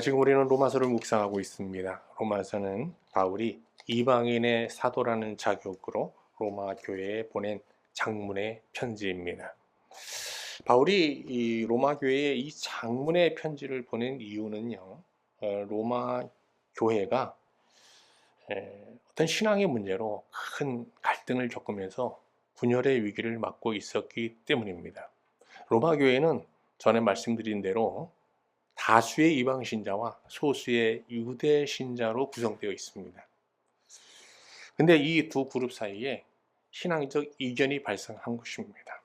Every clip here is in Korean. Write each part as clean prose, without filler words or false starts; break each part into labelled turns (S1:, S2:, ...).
S1: 지금 우리는 로마서를 묵상하고 있습니다. 로마서는 바울이 이방인의 사도라는 자격으로 로마 교회에 보낸 장문의 편지입니다. 바울이 이 로마 교회에 이 장문의 편지를 보낸 이유는요, 로마 교회가 어떤 신앙의 문제로 큰 갈등을 겪으면서 분열의 위기를 맞고 있었기 때문입니다. 로마 교회는 전에 말씀드린 대로 다수의 이방 신자와 소수의 유대 신자로 구성되어 있습니다. 근데 이 두 그룹 사이에 신앙적 이견이 발생한 것입니다.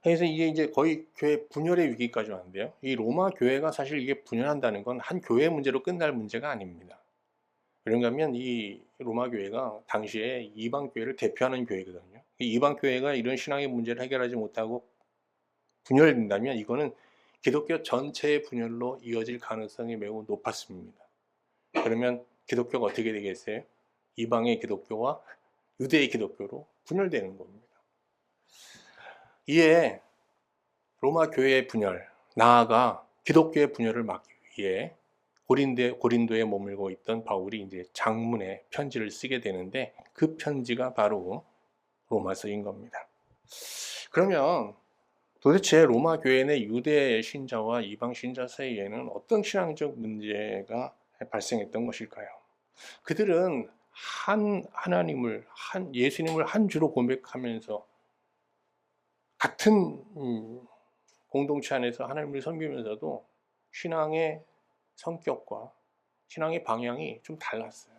S1: 그래서 이게 이제 거의 교회 분열의 위기까지 왔는데요. 이 로마 교회가 사실 이게 분열한다는 건 한 교회 문제로 끝날 문제가 아닙니다. 그런가 하면 이 로마 교회가 당시에 이방 교회를 대표하는 교회거든요. 이방 교회가 이런 신앙의 문제를 해결하지 못하고 분열된다면 이거는 기독교 전체의 분열로 이어질 가능성이 매우 높았습니다. 그러면 기독교가 어떻게 되겠어요? 이방의 기독교와 유대의 기독교로 분열되는 겁니다. 이에 로마 교회의 분열, 나아가 기독교의 분열을 막기 위해 고린도에 머물고 있던 바울이 이제 장문의 편지를 쓰게 되는데 그 편지가 바로 로마서인 겁니다. 그러면 도대체 로마 교회 내 유대 신자와 이방 신자 사이에는 어떤 신앙적 문제가 발생했던 것일까요? 그들은 예수님을 한 주로 고백하면서 같은 공동체 안에서 하나님을 섬기면서도 신앙의 성격과 신앙의 방향이 좀 달랐어요.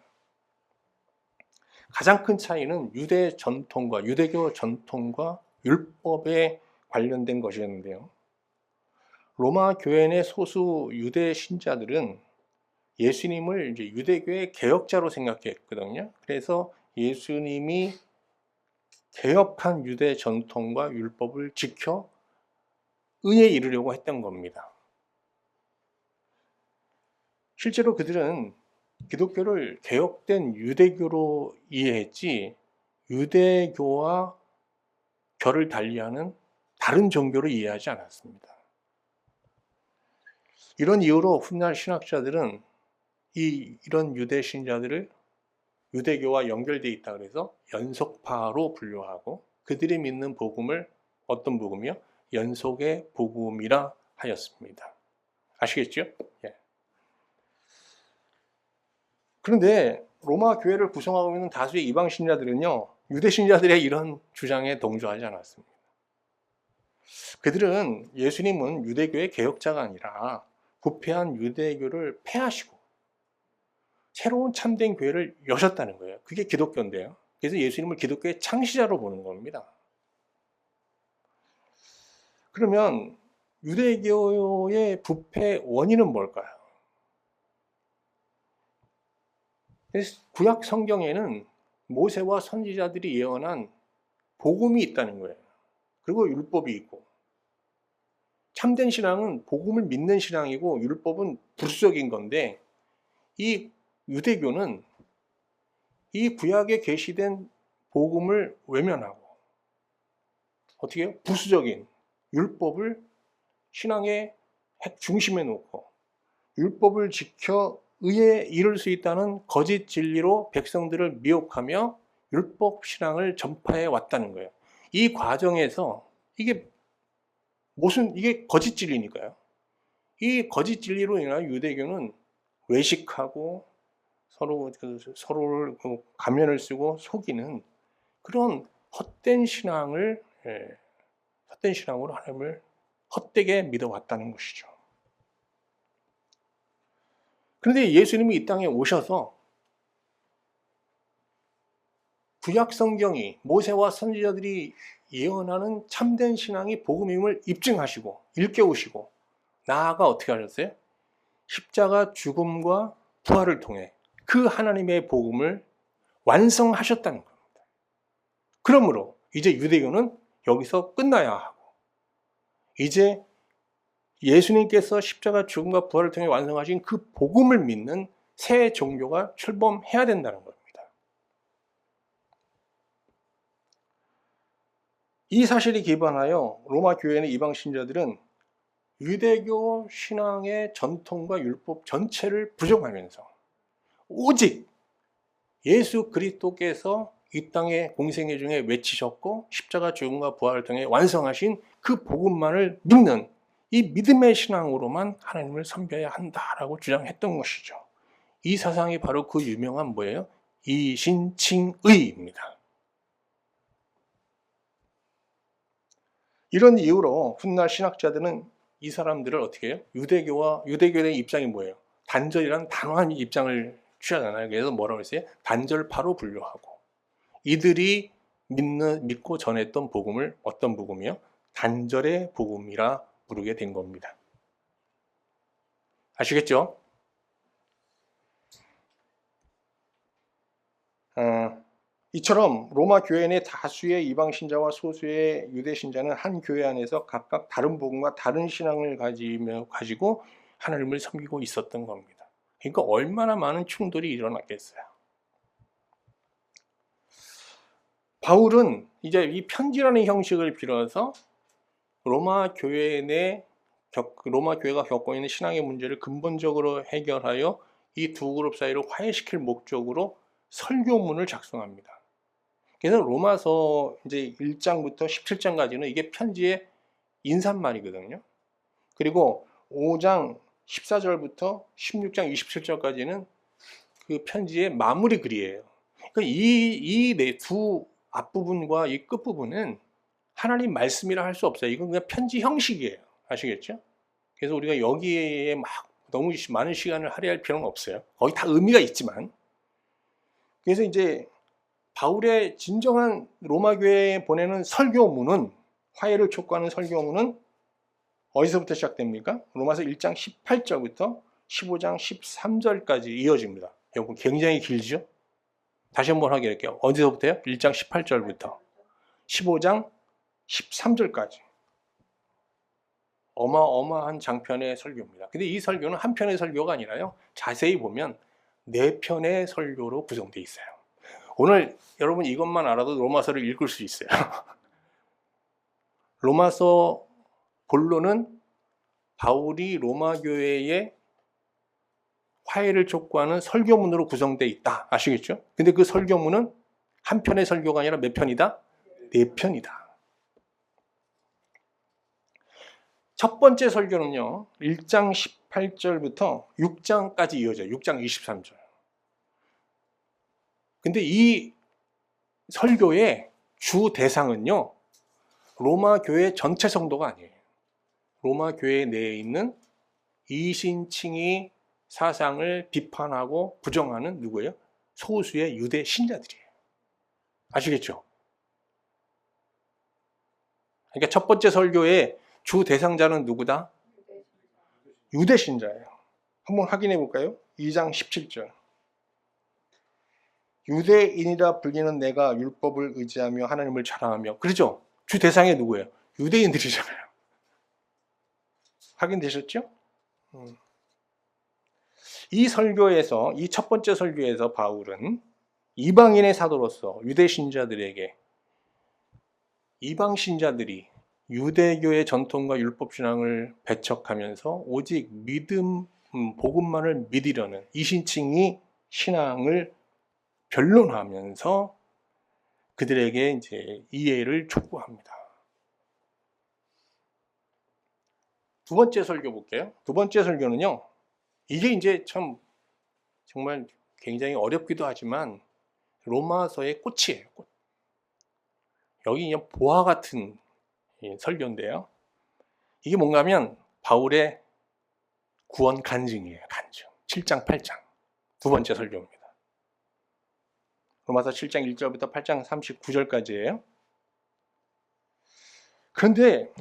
S1: 가장 큰 차이는 유대교 전통과 율법에 관련된 것이었는데요. 로마 교회 내 소수 유대 신자들은 예수님을 이제 유대교의 개혁자로 생각했거든요. 그래서 예수님이 개혁한 유대 전통과 율법을 지켜 의에 이르려고 했던 겁니다. 실제로 그들은 기독교를 개혁된 유대교로 이해했지 유대교와 결을 달리하는 다른 종교로 이해하지 않았습니다. 이런 이유로 훗날 신학자들은 이런 유대 신자들을 유대교와 연결되어 있다 그래서 연속파로 분류하고 그들이 믿는 복음을 어떤 복음이요? 연속의 복음이라 하였습니다. 아시겠죠? 예. 그런데 로마 교회를 구성하고 있는 다수의 이방 신자들은요, 유대 신자들의 이런 주장에 동조하지 않았습니다. 그들은 예수님은 유대교의 개혁자가 아니라 부패한 유대교를 폐하시고 새로운 참된 교회를 여셨다는 거예요. 그게 기독교인데요. 그래서 예수님을 기독교의 창시자로 보는 겁니다. 그러면 유대교의 부패 원인은 뭘까요? 구약 성경에는 모세와 선지자들이 예언한 복음이 있다는 거예요. 그리고 율법이 있고 참된 신앙은 복음을 믿는 신앙이고 율법은 부수적인 건데 이 유대교는 이 구약에 계시된 복음을 외면하고 어떻게 해요? 부수적인 율법을 신앙의 핵 중심에 놓고 율법을 지켜 의에 이룰 수 있다는 거짓 진리로 백성들을 미혹하며 율법 신앙을 전파해 왔다는 거예요. 이 과정에서 이게 거짓 진리니까요. 이 거짓 진리로 인한 유대교는 외식하고 서로를 가면을 쓰고 속이는 그런 헛된 신앙으로 하나님을 헛되게 믿어왔다는 것이죠. 그런데 예수님이 이 땅에 오셔서 구약 성경이 모세와 선지자들이 예언하는 참된 신앙이 복음임을 입증하시고 일깨우시고 나아가 어떻게 하셨어요? 십자가 죽음과 부활을 통해 그 하나님의 복음을 완성하셨다는 겁니다. 그러므로 이제 유대교는 여기서 끝나야 하고 이제 예수님께서 십자가 죽음과 부활을 통해 완성하신 그 복음을 믿는 새 종교가 출범해야 된다는 겁니다. 이 사실에 기반하여 로마 교회의 이방 신자들은 유대교 신앙의 전통과 율법 전체를 부정하면서 오직 예수 그리스도께서 이 땅의 공생애 중에 외치셨고 십자가 죽음과 부활을 통해 완성하신 그 복음만을 믿는 이 믿음의 신앙으로만 하나님을 섬겨야 한다라고 주장했던 것이죠. 이 사상이 바로 그 유명한 뭐예요? 이신칭의입니다. 이런 이유로 훗날 신학자들은 이 사람들을 어떻게 해요? 유대교의 입장이 뭐예요? 단절이란 단호한 입장을 취하잖아요. 그래서 뭐라고 했어요? 단절파로 분류하고, 이들이 믿고 전했던 복음을 어떤 복음이요? 단절의 복음이라 부르게 된 겁니다. 아시겠죠? 이처럼 로마 교회 내 다수의 이방 신자와 소수의 유대 신자는 한 교회 안에서 각각 다른 복음과 다른 신앙을 가지고 하나님을 섬기고 있었던 겁니다. 그러니까 얼마나 많은 충돌이 일어났겠어요. 바울은 이제 이 편지라는 형식을 빌어서 로마 교회가 겪고 있는 신앙의 문제를 근본적으로 해결하여 이 두 그룹 사이를 화해시킬 목적으로 설교문을 작성합니다. 그래서 로마서 이제 1장부터 17장까지는 이게 편지의 인사말이거든요. 그리고 5장 14절부터 16장 27절까지는 그 편지의 마무리 글이에요. 그러니까 이 두 앞부분과 이 끝부분은 하나님 말씀이라 할 수 없어요. 이건 그냥 편지 형식이에요. 아시겠죠? 그래서 우리가 여기에 막 너무 많은 시간을 할애할 필요는 없어요. 거기 다 의미가 있지만. 그래서 이제 바울의 진정한 로마 교회에 보내는 설교문은, 화해를 촉구하는 설교문은 어디서부터 시작됩니까? 로마서 1장 18절부터 15장 13절까지 이어집니다. 여러분 굉장히 길죠? 다시 한번 확인할게요. 어디서부터요? 1장 18절부터 15장 13절까지. 어마어마한 장편의 설교입니다. 근데 이 설교는 한 편의 설교가 아니라요, 자세히 보면 4편의 설교로 구성되어 있어요. 오늘 여러분 이것만 알아도 로마서를 읽을 수 있어요. 로마서 본론은 바울이 로마 교회에 화해를 촉구하는 설교문으로 구성되어 있다. 아시겠죠? 근데 그 설교문은 한 편의 설교가 아니라 몇 편이다? 4편이다. 첫 번째 설교는요, 1장 18절부터 6장까지 이어져요. 6장 23절. 근데 이 설교의 주 대상은요, 로마 교회 전체 성도가 아니에요. 로마 교회 내에 있는 이신칭의 사상을 비판하고 부정하는 누구예요? 소수의 유대 신자들이에요. 아시겠죠? 그러니까 첫 번째 설교의 주 대상자는 누구다? 유대 신자예요. 한번 확인해 볼까요? 2장 17절. 유대인이라 불리는 내가 율법을 의지하며 하나님을 자랑하며. 그렇죠? 주 대상이 누구예요? 유대인들이잖아요. 확인되셨죠? 이 설교에서, 이 첫 번째 설교에서 바울은 이방인의 사도로서 유대 신자들에게 이방 신자들이 유대교의 전통과 율법 신앙을 배척하면서 오직 믿음, 복음만을 믿으려는 이신칭의 신앙을 변론하면서 그들에게 이제 이해를 촉구합니다. 두 번째 설교 볼게요. 두 번째 설교는요, 이게 이제 참 정말 굉장히 어렵기도 하지만 로마서의 꽃이에요. 꽃. 여기 그냥 보화 같은 설교인데요. 이게 뭔가 하면 바울의 구원 간증이에요. 간증. 7장, 8장. 두 번째 설교입니다. 로마서 7장 1절부터 8장 39절까지예요. 그런데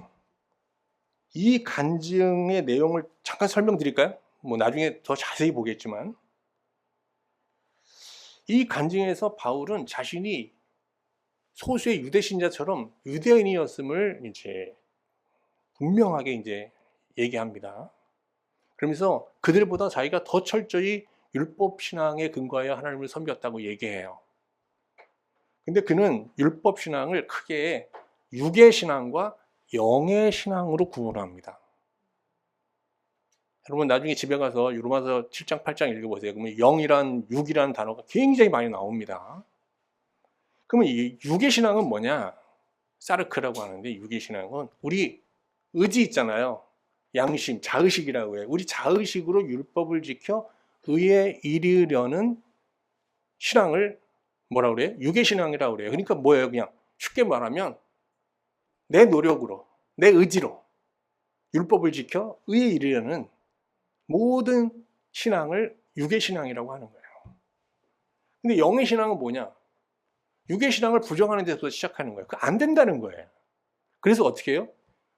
S1: 이 간증의 내용을 잠깐 설명드릴까요? 뭐 나중에 더 자세히 보겠지만, 이 간증에서 바울은 자신이 소수의 유대 신자처럼 유대인이었음을 이제 분명하게 이제 얘기합니다. 그러면서 그들보다 자기가 더 철저히 율법 신앙에 근거하여 하나님을 섬겼다고 얘기해요. 근데 그는 율법 신앙을 크게 육의 신앙과 영의 신앙으로 구분합니다. 여러분 나중에 집에 가서 로마서 7장 8장 읽어보세요. 그러면 영이란 육이라는 단어가 굉장히 많이 나옵니다. 그러면 이 육의 신앙은 뭐냐? 사르크라고 하는데, 육의 신앙은 우리 의지 있잖아요. 양심, 자의식이라고 해요. 우리 자의식으로 율법을 지켜 의에 이르려는 신앙을 뭐라고 그래요? 육의 신앙이라고 그래요. 그러니까 뭐예요? 그냥 쉽게 말하면 내 노력으로, 내 의지로 율법을 지켜 의에 이르려는 모든 신앙을 육의 신앙이라고 하는 거예요. 근데 영의 신앙은 뭐냐? 육의 신앙을 부정하는 데서 시작하는 거예요. 안 된다는 거예요. 그래서 어떻게 해요?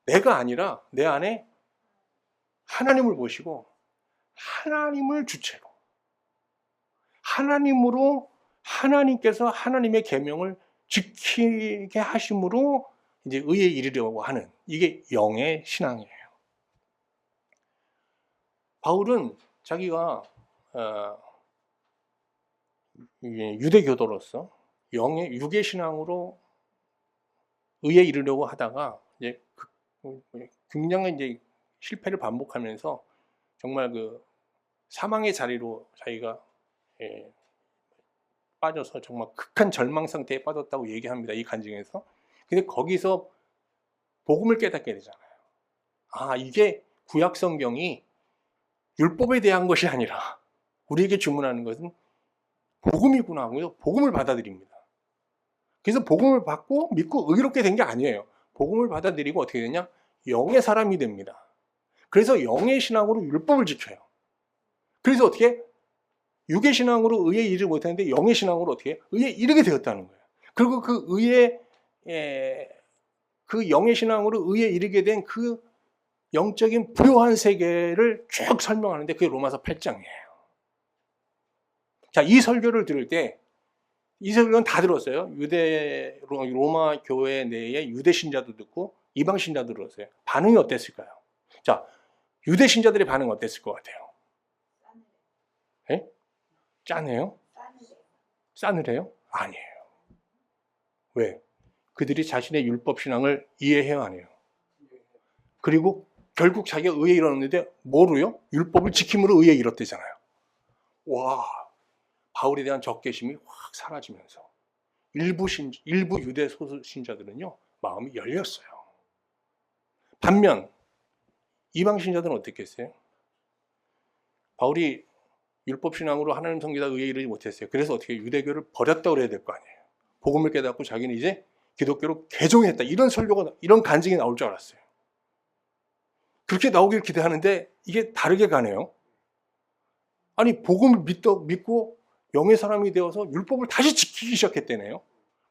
S1: 내가 아니라 내 안에 하나님을 모시고 하나님을 주체로, 하나님으로, 하나님께서 하나님의 계명을 지키게 하심으로 이제 의에 이르려고 하는, 이게 영의 신앙이에요. 바울은 자기가 유대교도로서 육의 신앙으로 의에 이르려고 하다가 이제 굉장히 이제 실패를 반복하면서 정말 그 사망의 자리로 자기가 빠져서 정말 극한 절망 상태에 빠졌다고 얘기합니다. 이 간증에서. 근데 거기서 복음을 깨닫게 되잖아요. 아, 이게 구약 성경이 율법에 대한 것이 아니라 우리에게 주문하는 것은 복음이구나 하고요. 복음을 받아들입니다. 그래서 복음을 받고 믿고 의롭게 된 게 아니에요. 복음을 받아들이고 어떻게 되냐? 영의 사람이 됩니다. 그래서 영의 신앙으로 율법을 지켜요. 그래서 어떻게? 육의 신앙으로 의에 이르지 못했는데 영의 신앙으로 어떻게? 의에 이르게 되었다는 거예요. 그리고 그 그 영의 신앙으로 의에 이르게 된 그 영적인 부요한 세계를 쭉 설명하는데 그게 로마서 8장이에요. 자, 이 설교를 들을 때, 이 설교는 다 들었어요. 로마 교회 내에 유대 신자도 듣고 이방 신자도 들었어요. 반응이 어땠을까요? 자, 유대 신자들의 반응은 어땠을 것 같아요? 예? 짠해요? 싸늘해요? 아니에요. 왜? 그들이 자신의 율법 신앙을 이해해요, 안 해요? 그리고 결국 자기가 의에 이르렀는데 뭐로요? 율법을 지킴으로 의에 이뤘대잖아요. 와, 바울에 대한 적개심이 확 사라지면서 일부 유대 소수 신자들은요, 마음이 열렸어요. 반면 이방 신자들은 어떻게 했어요? 바울이 율법 신앙으로 하나님 성기다 의에 이르지 못했어요. 그래서 어떻게 유대교를 버렸다고 그래야 될 거 아니에요. 복음을 깨닫고 자기는 이제 기독교로 개종했다. 이런 설교가, 이런 간증이 나올 줄 알았어요. 그렇게 나오길 기대하는데 이게 다르게 가네요. 아니, 복음을 믿고 영의 사람이 되어서 율법을 다시 지키기 시작했대네요.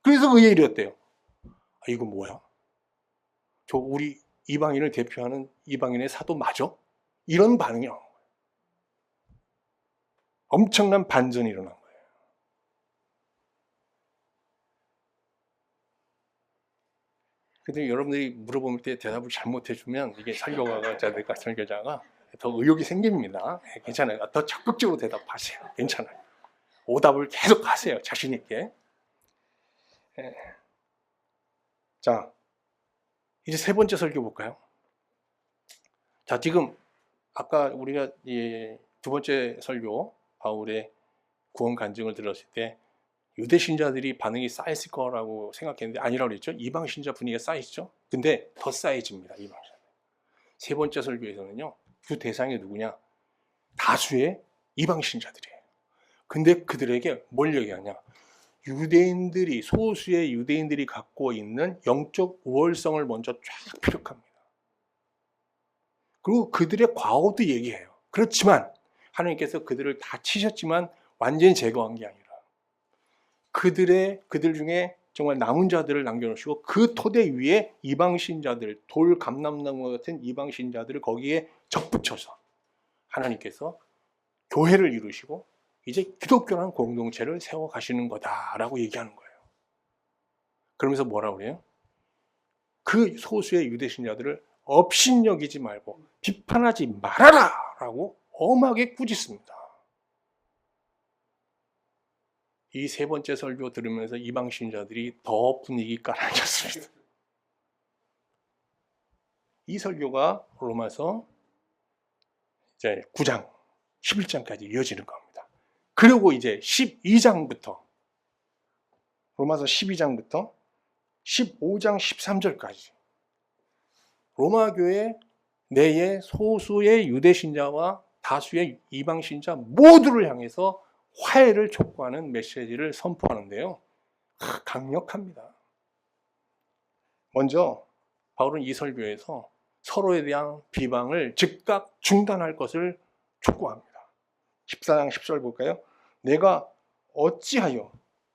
S1: 그래서 의에 이르렀대요. 아, 이거 뭐야? 저 우리 이방인을 대표하는 이방인의 사도 맞아? 이런 반응이 나온 거예요. 엄청난 반전이 일어난 거예요. 근데 여러분들이 물어볼 때 대답을 잘못해주면 이게 설교자가 더 의욕이 생깁니다. 괜찮아요. 더 적극적으로 대답하세요. 괜찮아요. 오답을 계속 하세요. 자신 있게. 자, 이제 세 번째 설교 볼까요? 자, 지금 아까 우리가 두 번째 설교 바울의 구원 간증을 들었을 때 유대 신자들이 반응이 쌓였을 거라고 생각했는데 아니라고 그랬죠. 이방 신자 분위기가 쌓이죠. 근데 더 쌓여집니다. 이방 신자. 세 번째 설교에서는요. 그 대상이 누구냐? 다수의 이방 신자들이에요. 근데 그들에게 뭘 얘기하냐? 소수의 유대인들이 갖고 있는 영적 우월성을 먼저 쫙 피력합니다. 그리고 그들의 과오도 얘기해요. 그렇지만 하나님께서 그들을 다 치셨지만 완전히 제거한 게 아니라 그들 중에 정말 남은 자들을 남겨놓으시고 그 토대 위에 이방 신자들, 돌 감람나무 같은 이방 신자들을 거기에 접붙여서 하나님께서 교회를 이루시고 이제 기독교라는 공동체를 세워 가시는 거다라고 얘기하는 거예요. 그러면서 뭐라고 그래요? 그 소수의 유대 신자들을 업신여기지 말고 비판하지 말아라라고 엄하게 꾸짖습니다. 이 세 번째 설교 들으면서 이방 신자들이 더 분위기 깔아졌습니다. 이 설교가 로마서 이제 9장, 11장까지 이어지는 겁니다. 그리고 이제 12장부터 로마서 12장부터 15장 13절까지 로마 교회 내의 소수의 유대 신자와 다수의 이방 신자 모두를 향해서 화해를 촉구하는 메시지를 선포하는데요. 강력합니다. 먼저 바울은 이 설교에서 서로에 대한 비방을 즉각 중단할 것을 촉구합니다. 14장 10절 볼까요? 내가 어찌하여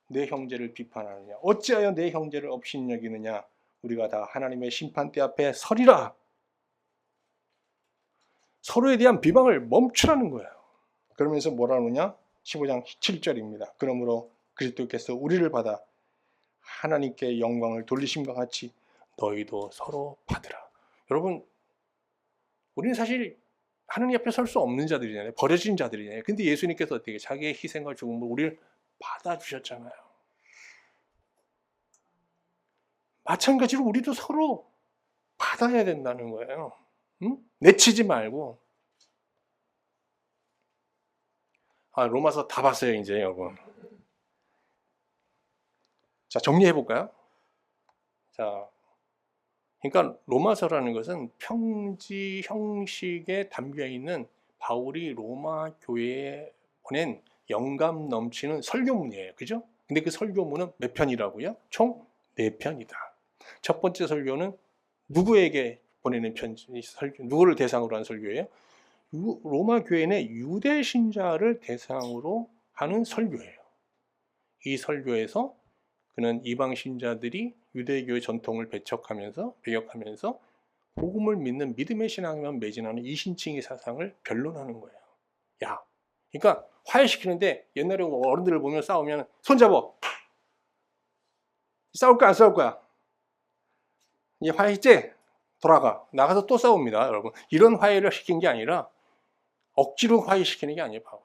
S1: 내 형제를 비판하느냐? 어찌하여 내 형제를 업신여기느냐? 우리가 다 하나님의 심판대 앞에 서리라. 서로에 대한 비방을 멈추라는 거예요. 그러면서 뭐라 하느냐? 15장 7절입니다. 그러므로 그리스도께서 우리를 받아 하나님께 영광을 돌리심과 같이 너희도 서로 받으라. 여러분, 우리는 사실 하나님 앞에 설 수 없는 자들이잖아요. 버려진 자들이잖아요. 근데 예수님께서 어떻게 자기의 희생과 죽음을 우리를 받아주셨잖아요. 마찬가지로 우리도 서로 받아야 된다는 거예요. 응? 내치지 말고. 로마서 다 봤어요, 이제 여러분. 자, 정리해 볼까요? 자, 그러니까 로마서라는 것은 평지 형식에 담겨 있는 바울이 로마 교회에 보낸 영감 넘치는 설교문이에요. 그죠? 근데 그 설교문은 몇 편이라고요? 총 4편이다. 첫 번째 설교는 누구에게 보내는 편지, 누구를 대상으로 한 설교예요? 로마 교회 내 유대 신자를 대상으로 하는 설교예요. 이 설교에서 그는 이방 신자들이 유대교의 전통을 배격하면서 복음을 믿는 믿음의 신앙에만 매진하는 이신칭의 사상을 변론하는 거예요. 야, 그러니까 화해시키는데 옛날에 어른들을 보면 싸우면 손잡아. 싸울 거야, 안 싸울 거야? 이제 화해했지? 돌아가. 나가서 또 싸웁니다, 여러분. 이런 화해를 시킨 게 아니라 억지로 화해시키는 게 아니에요, 바울이.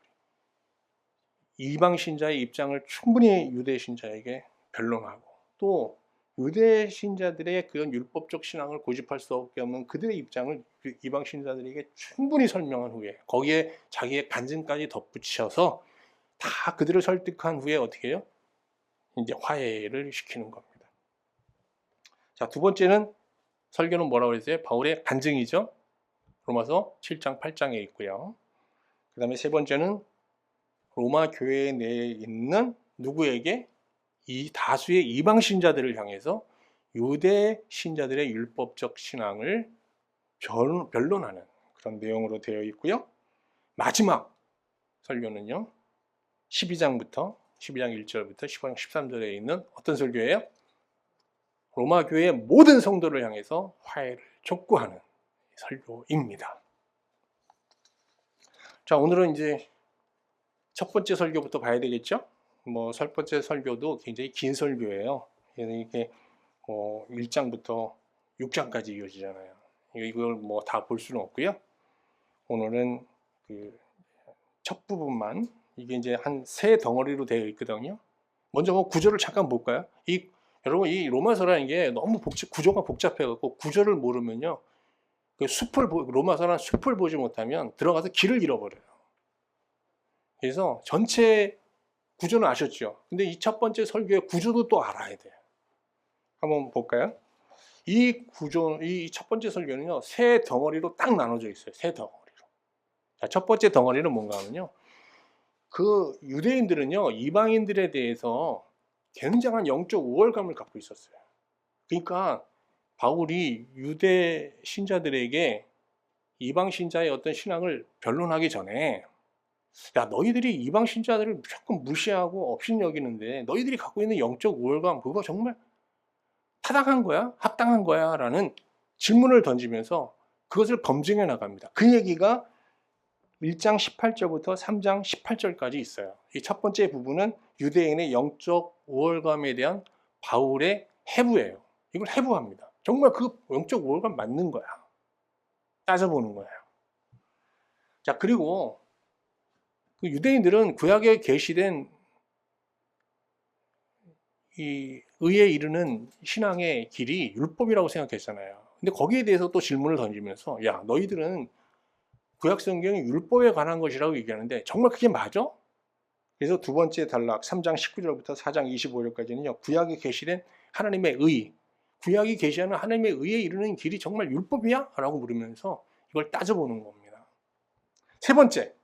S1: 이방 신자의 입장을 충분히 유대 신자에게 변론하고 또 유대 신자들의 그런 율법적 신앙을 고집할 수 없게 하면 그들의 입장을 이방 신자들에게 충분히 설명한 후에 거기에 자기의 간증까지 덧붙여서 다 그들을 설득한 후에 어떻게 해요? 이제 화해를 시키는 겁니다. 자, 두 번째는 설교는 뭐라고 했어요? 바울의 간증이죠. 로마서 7장 8장에 있고요. 그 다음에 세 번째는 로마 교회 내에 있는 누구에게? 이 다수의 이방 신자들을 향해서 유대 신자들의 율법적 신앙을 변론하는 그런 내용으로 되어 있고요. 마지막 설교는요. 12장 1절부터 15장 13절에 있는 어떤 설교예요? 로마 교회의 모든 성도를 향해서 화해를 촉구하는 설교입니다. 자, 오늘은 이제 첫 번째 설교부터 봐야 되겠죠? 첫 번째 설교도 굉장히 긴 설교예요. 이게 1장부터 6장까지 이어지잖아요. 이걸 다 볼 수는 없고요. 오늘은 그 첫 부분만, 이게 이제 한 세 덩어리로 되어 있거든요. 먼저 구조를 잠깐 볼까요? 여러분, 이 로마서라는 게 너무 구조가 복잡해갖고 구조를 모르면요. 로마서란 숲을 보지 못하면 들어가서 길을 잃어버려요. 그래서 전체 구조는 아셨죠? 근데 이 첫 번째 설교의 구조도 또 알아야 돼요. 한번 볼까요? 이 첫 번째 설교는요, 세 덩어리로 딱 나눠져 있어요. 세 덩어리로. 자, 첫 번째 덩어리는 뭔가 하면요. 그 유대인들은요, 이방인들에 대해서 굉장한 영적 우월감을 갖고 있었어요. 그러니까 바울이 유대 신자들에게 이방 신자의 어떤 신앙을 변론하기 전에 야, 너희들이 이방 신자들을 무조건 무시하고 업신여기는데 너희들이 갖고 있는 영적 우월감 그거 정말 타당한 거야? 합당한 거야? 라는 질문을 던지면서 그것을 검증해 나갑니다. 그 얘기가 1장 18절부터 3장 18절까지 있어요. 이 첫 번째 부분은 유대인의 영적 우월감에 대한 바울의 해부예요. 이걸 해부합니다. 정말 그 영적 우월감 맞는 거야. 따져보는 거예요. 자, 그리고 그 유대인들은 구약에 계시된 이 의에 이르는 신앙의 길이 율법이라고 생각했잖아요. 근데 거기에 대해서 또 질문을 던지면서 야, 너희들은 구약 성경이 율법에 관한 것이라고 얘기하는데 정말 그게 맞아? 그래서 두 번째 단락 3장 19절부터 4장 25절까지는요. 구약에 계시된 하나님의 의, 구약이 계시하는 하나님의 의에 이르는 길이 정말 율법이야? 라고 물으면서 이걸 따져보는 겁니다. 세 번째,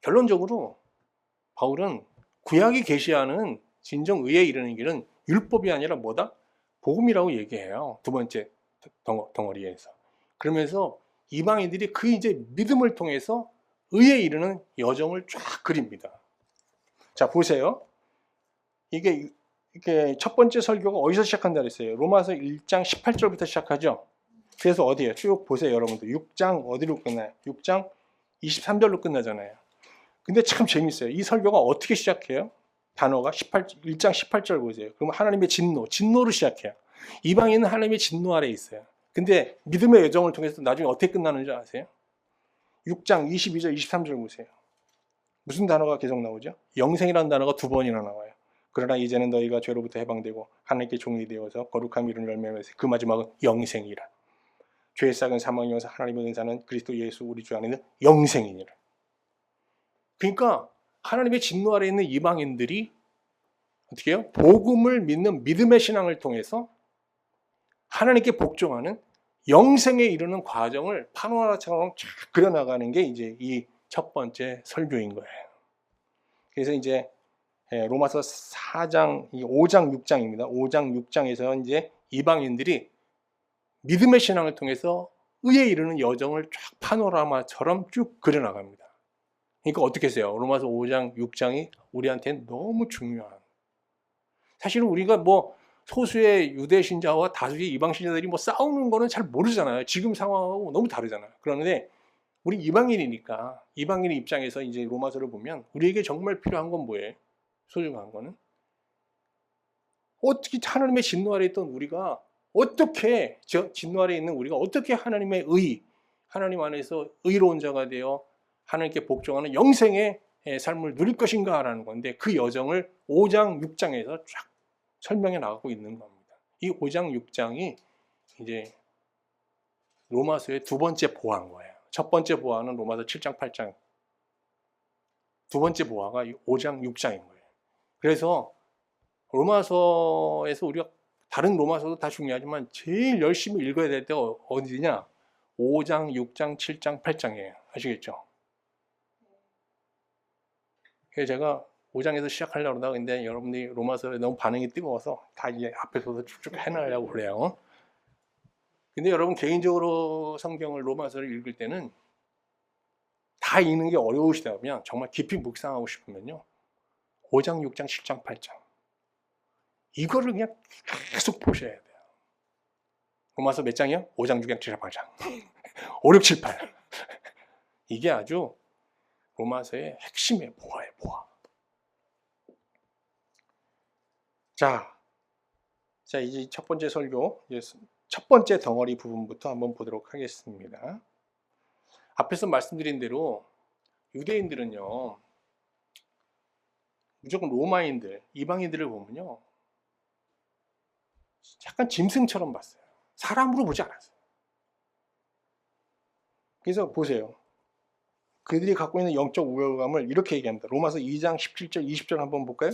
S1: 결론적으로 바울은 구약이 계시하는 진정 의에 이르는 길은 율법이 아니라 뭐다? 복음이라고 얘기해요. 두 번째 덩어리에서. 그러면서 이방인들이 그 이제 믿음을 통해서 의에 이르는 여정을 쫙 그립니다. 자, 보세요. 이게 첫 번째 설교가 어디서 시작한다 그랬어요? 로마서 1장 18절부터 시작하죠. 그래서 어디에요? 쭉 보세요, 여러분들. 6장 어디로 끝나요? 6장 23절로 끝나잖아요. 근데 참 재밌어요. 이 설교가 어떻게 시작해요? 단어가 1장 18절 보세요. 그럼 하나님의 진노로 시작해요. 이방인은 하나님의 진노 아래에 있어요. 근데 믿음의 여정을 통해서 나중에 어떻게 끝나는지 아세요? 6장 22절, 23절 보세요. 무슨 단어가 계속 나오죠? 영생이라는 단어가 두 번이나 나와요. 그러나 이제는 너희가 죄로부터 해방되고 하나님께 종이 되어서 거룩함 이루는 열매를 맺으며 그 마지막은 영생이라. 죄의 싹은 사망이어서 하나님의 은사는 그리스도 예수 우리 주 안에 있는 영생이니라. 그러니까 하나님의 진노 아래에 있는 이방인들이 어떻게 해요? 복음을 믿는 믿음의 신앙을 통해서 하나님께 복종하는 영생에 이르는 과정을 파노라마처럼 쫙 그려나가는 게 이제 이 첫 번째 설교인 거예요. 그래서 이제 로마서 4장, 5장, 6장입니다. 5장, 6장에서 이제 이방인들이 믿음의 신앙을 통해서 의에 이르는 여정을 쫙 파노라마처럼 쭉 그려나갑니다. 그러니까 어떻게 해요? 로마서 5장, 6장이 우리한테는 너무 중요한. 사실은 우리가 뭐 소수의 유대 신자와 다수의 이방 신자들이 뭐 싸우는 거는 잘 모르잖아요. 지금 상황하고 너무 다르잖아요. 그런데 우리 이방인이니까 이방인의 입장에서 이제 로마서를 보면 우리에게 정말 필요한 건 뭐예요? 소중한 거는 어떻게 하나님의 진노 아래에 있던 우리가 어떻게 진노 아래에 있는 우리가 어떻게 하나님의 하나님 안에서 의로운 자가 되어 하나님께 복종하는 영생의 삶을 누릴 것인가라는 건데 그 여정을 5장, 6장에서 쫙 설명해 나가고 있는 겁니다. 이 5장, 6장이 이제 로마서의 두 번째 보화인 거예요. 첫 번째 보화는 로마서 7장, 8장. 두 번째 보화가 5장, 6장인 거예요. 그래서 로마서에서 우리가 다른 로마서도 다 중요하지만 제일 열심히 읽어야 될 때가 어디냐? 5장, 6장, 7장, 8장이에요. 아시겠죠? 그래서 제가 5장에서 시작하려고 하다가 근데 여러분들이 로마서에 너무 반응이 뜨거워서 다 이제 앞에서도 쭉쭉 해나가려고 그래요. 근데 여러분 개인적으로 성경을 로마서를 읽을 때는 다 읽는 게 어려우시다면 정말 깊이 묵상하고 싶으면요. 5장, 6장, 7장, 8장. 이거를 그냥 계속 보셔야 돼요. 로마서 몇 장이요? 5장, 6장, 7장, 8장. 5, 6, 7, 8. 이게 아주 로마서의 핵심의 보화예요, 보화. 자, 이제 첫 번째 설교, 첫 번째 덩어리 부분부터 한번 보도록 하겠습니다. 앞에서 말씀드린 대로 유대인들은요, 무조건 로마인들, 이방인들을 보면요, 약간 짐승처럼 봤어요. 사람으로 보지 않았어요. 그래서 보세요. 그들이 갖고 있는 영적 우월감을 이렇게 얘기합니다. 로마서 2장 17절, 20절 한번 볼까요?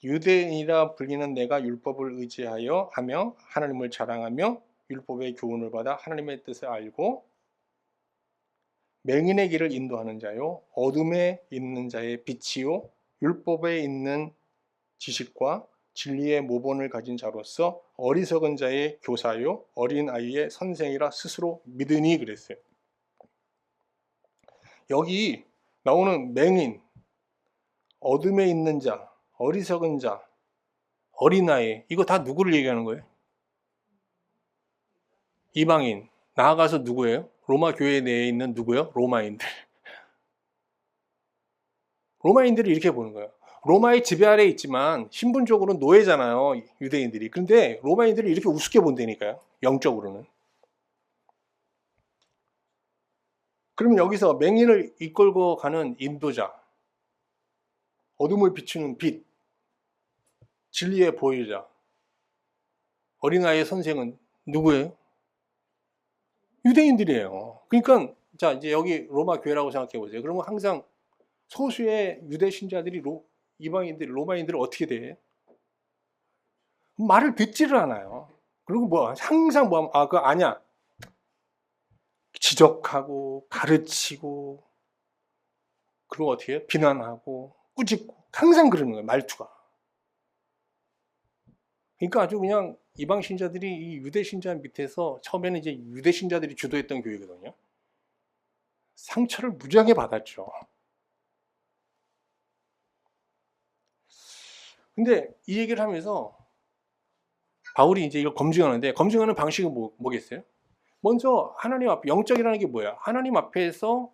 S1: 유대인이라 불리는 내가 율법을 의지하여 하며 하나님을 자랑하며 율법의 교훈을 받아 하나님의 뜻을 알고 맹인의 길을 인도하는 자요 어둠에 있는 자의 빛이요 율법에 있는 지식과 진리의 모본을 가진 자로서 어리석은 자의 교사요 어린 아이의 선생이라 스스로 믿으니 그랬어요. 여기 나오는 맹인, 어둠에 있는 자, 어리석은 자, 어린아이 이거 다 누구를 얘기하는 거예요? 이방인. 나아가서 누구예요? 로마 교회 내에 있는 누구예요? 로마인들. 로마인들이 이렇게 보는 거예요. 로마의 지배 아래에 있지만 신분적으로는 노예잖아요. 유대인들이. 그런데 로마인들이 이렇게 우습게 본다니까요. 영적으로는. 그러면 여기서 맹인을 이끌고 가는 인도자, 어둠을 비추는 빛, 진리의 보유자, 어린아이의 선생은 누구예요? 유대인들이에요. 그러니까 자 이제 여기 로마 교회라고 생각해 보세요. 그러면 항상 소수의 유대 신자들이 이방인들 로마인들을 어떻게 돼? 말을 듣지를 않아요. 그리고 뭐 항상 뭐 그거 아니야. 지적하고 가르치고 그리고 어떻게 해요? 비난하고 꾸짖고 항상 그러는 거예요. 말투가. 그러니까 아주 그냥 이방 신자들이 이 유대 신자 밑에서 처음에는 이제 유대 신자들이 주도했던 교회거든요. 상처를 무지하게 받았죠. 근데 이 얘기를 하면서 바울이 이제 이걸 검증하는데 검증하는 방식은 뭐겠어요? 먼저 하나님 앞에 영적이라는 게 뭐야? 하나님 앞에서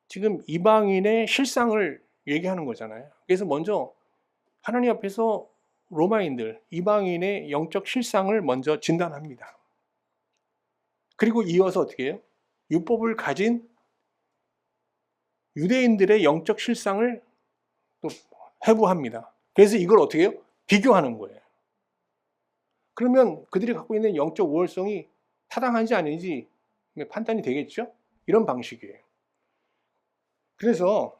S1: 지금 이방인의 실상을 얘기하는 거잖아요. 그래서 먼저 하나님 앞에서 로마인들, 이방인의 영적 실상을 먼저 진단합니다. 그리고 이어서 어떻게 해요? 율법을 가진 유대인들의 영적 실상을 또 해부합니다. 그래서 이걸 어떻게 해요? 비교하는 거예요. 그러면 그들이 갖고 있는 영적 우월성이 타당한지 아닌지 판단이 되겠죠? 이런 방식이에요. 그래서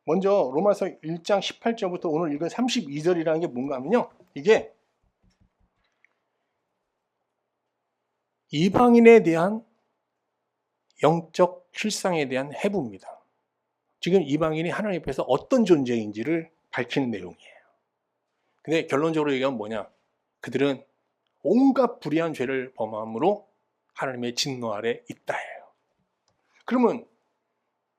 S1: 먼저 로마서 1장 18절부터 오늘 읽은 32절이라는 게 뭔가 하면요. 이게 이방인에 대한 영적 실상에 대한 해부입니다. 지금 이방인이 하나님 앞에서 어떤 존재인지를 밝히는 내용이에요. 근데 결론적으로 얘기하면 뭐냐? 그들은 온갖 불의한 죄를 범함으로 하나님의 진노 아래 있다예요. 그러면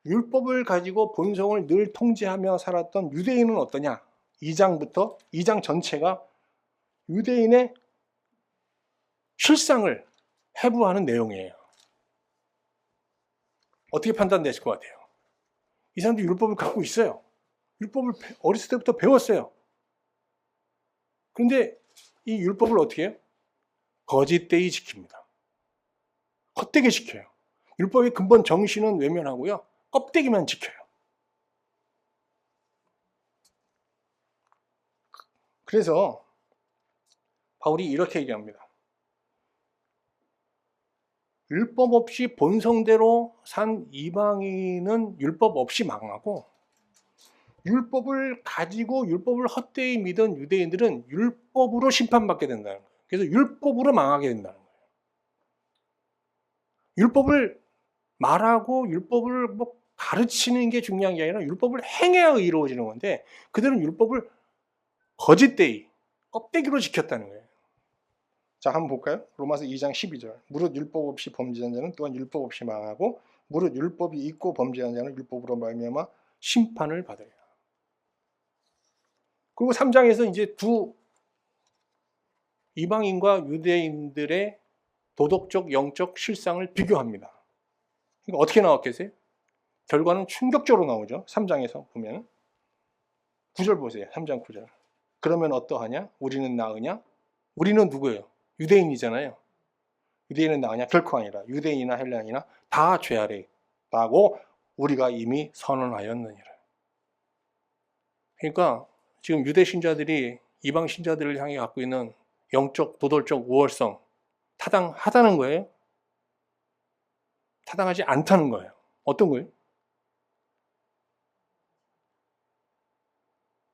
S1: 율법을 가지고 본성을 늘 통제하며 살았던 유대인은 어떠냐? 2장부터 2장 전체가 유대인의 실상을 해부하는 내용이에요. 어떻게 판단되실 것 같아요? 이 사람들이 율법을 갖고 있어요. 율법을 어렸을 때부터 배웠어요. 그런데 이 율법을 어떻게 해요? 거짓되이 지킵니다. 헛되게 지켜요. 율법의 근본 정신은 외면하고요. 껍데기만 지켜요. 그래서 바울이 이렇게 얘기합니다. 율법 없이 본성대로 산 이방인은 율법 없이 망하고 율법을 가지고 율법을 헛되이 믿은 유대인들은 율법으로 심판받게 된다는 거예요. 그래서 율법으로 망하게 된다는 거예요. 율법을 말하고 율법을 뭐 가르치는 게 중요한 게 아니라 율법을 행해야 이루어지는 건데 그들은 율법을 거짓되이 껍데기로 지켰다는 거예요. 자, 한번 볼까요? 로마서 2장 12절. 무릇 율법 없이 범죄한 자는 또한 율법 없이 망하고 무릇 율법이 있고 범죄한 자는 율법으로 말미암아 심판을 받으리라. 그리고 3장에서 이제 두 이방인과 유대인들의 도덕적, 영적 실상을 비교합니다. 그러니까 어떻게 나왔겠어요? 결과는 충격적으로 나오죠. 3장에서 보면 9절 보세요. 3장 9절. 그러면 어떠하냐? 우리는 나으냐? 우리는 누구예요? 유대인이잖아요. 유대인은 나으냐? 결코 아니라 유대인이나 헬라인이나 다 죄 아래 있다고 우리가 이미 선언하였느니라. 그러니까 지금 유대 신자들이 이방 신자들을 향해 갖고 있는 영적, 도덕적 우월성 타당하다는 거예요? 타당하지 않다는 거예요. 어떤 거예요?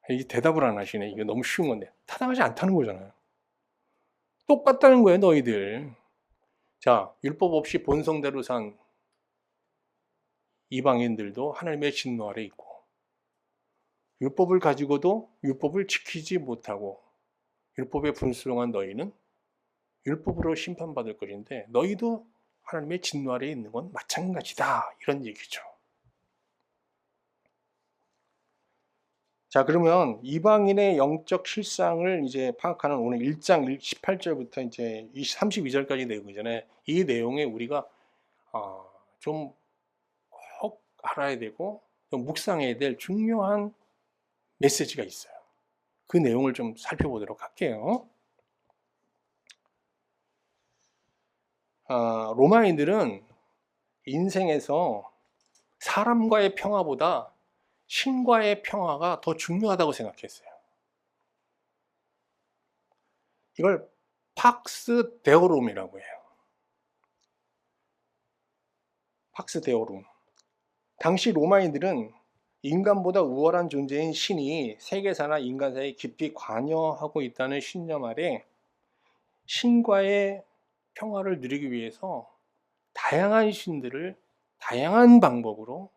S1: 이게 대답을 안 하시네. 이게 너무 쉬운 건데. 타당하지 않다는 거잖아요. 똑같다는 거예요, 너희들. 자, 율법 없이 본성대로 산 이방인들도 하나님의 진노 아래 있고 율법을 가지고도 율법을 지키지 못하고 율법에 불순종한 너희는 율법으로 심판받을 것인데 너희도 하나님의 진노 아래 있는 건 마찬가지다. 이런 얘기죠. 자, 그러면 이방인의 영적 실상을 이제 파악하는 오늘 1장 18절부터 이제 32절까지 내용이잖아요. 이 내용에 우리가 좀 꼭 알아야 되고 좀 묵상해야 될 중요한 메시지가 있어요. 그 내용을 좀 살펴보도록 할게요. 로마인들은 인생에서 사람과의 평화보다 신과의 평화가 더 중요하다고 생각했어요. 이걸 팍스 데오룸이라고 해요. 팍스 데오룸. 당시 로마인들은 인간보다 우월한 존재인 신이 세계사나 인간사에 깊이 관여하고 있다는 신념 아래 신과의 평화를 누리기 위해서 다양한 신들을 다양한 방법으로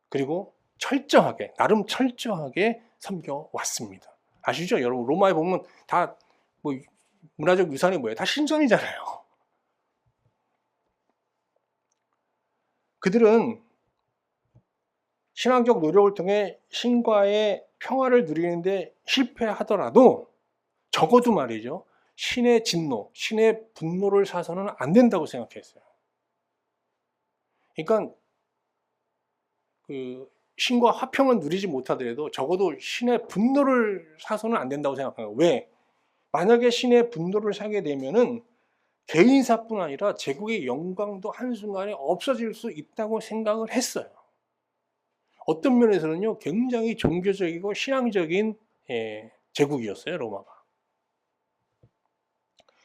S1: 그리고 철저하게, 나름 철저하게 섬겨왔습니다. 아시죠? 여러분, 로마에 보면 다 뭐 문화적 유산이 뭐예요? 다 신전이잖아요. 그들은 신앙적 노력을 통해 신과의 평화를 누리는데 실패하더라도 적어도 말이죠. 신의 진노, 신의 분노를 사서는 안 된다고 생각했어요. 그러니까 그 신과 화평은 누리지 못하더라도 적어도 신의 분노를 사서는 안 된다고 생각해요. 왜? 만약에 신의 분노를 사게 되면은 개인사뿐 아니라 제국의 영광도 한순간에 없어질 수 있다고 생각을 했어요. 어떤 면에서는요, 굉장히 종교적이고 신앙적인 제국이었어요, 로마가.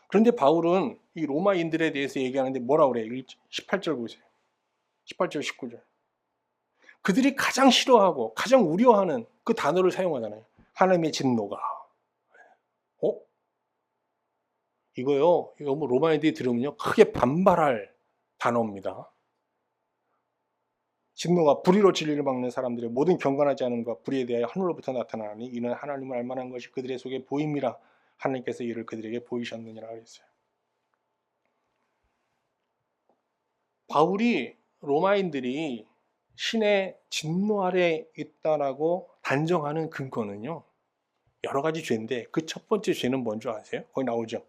S1: 그런데 바울은 이 로마인들에 대해서 얘기하는데 뭐라 그래요? 18절 보세요. 18절, 19절. 그들이 가장 싫어하고 가장 우려하는 그 단어를 사용하잖아요. 하나님의 진노가. 이거 뭐 로마인들이 들으면요, 크게 반발할 단어입니다. 진노가 불의로 진리를 막는 사람들의 모든 경건하지 않음과 불의에 대하여 하늘로부터 나타나니 이는 하나님을 알만한 것이 그들의 속에 보임이라 하나님께서 이를 그들에게 보이셨느니라 그랬어요. 바울이 로마인들이 신의 진노 아래 있다라고 단정하는 근거는요, 여러 가지 죄인데 그 첫 번째 죄는 뭔지 아세요? 거기 나오죠.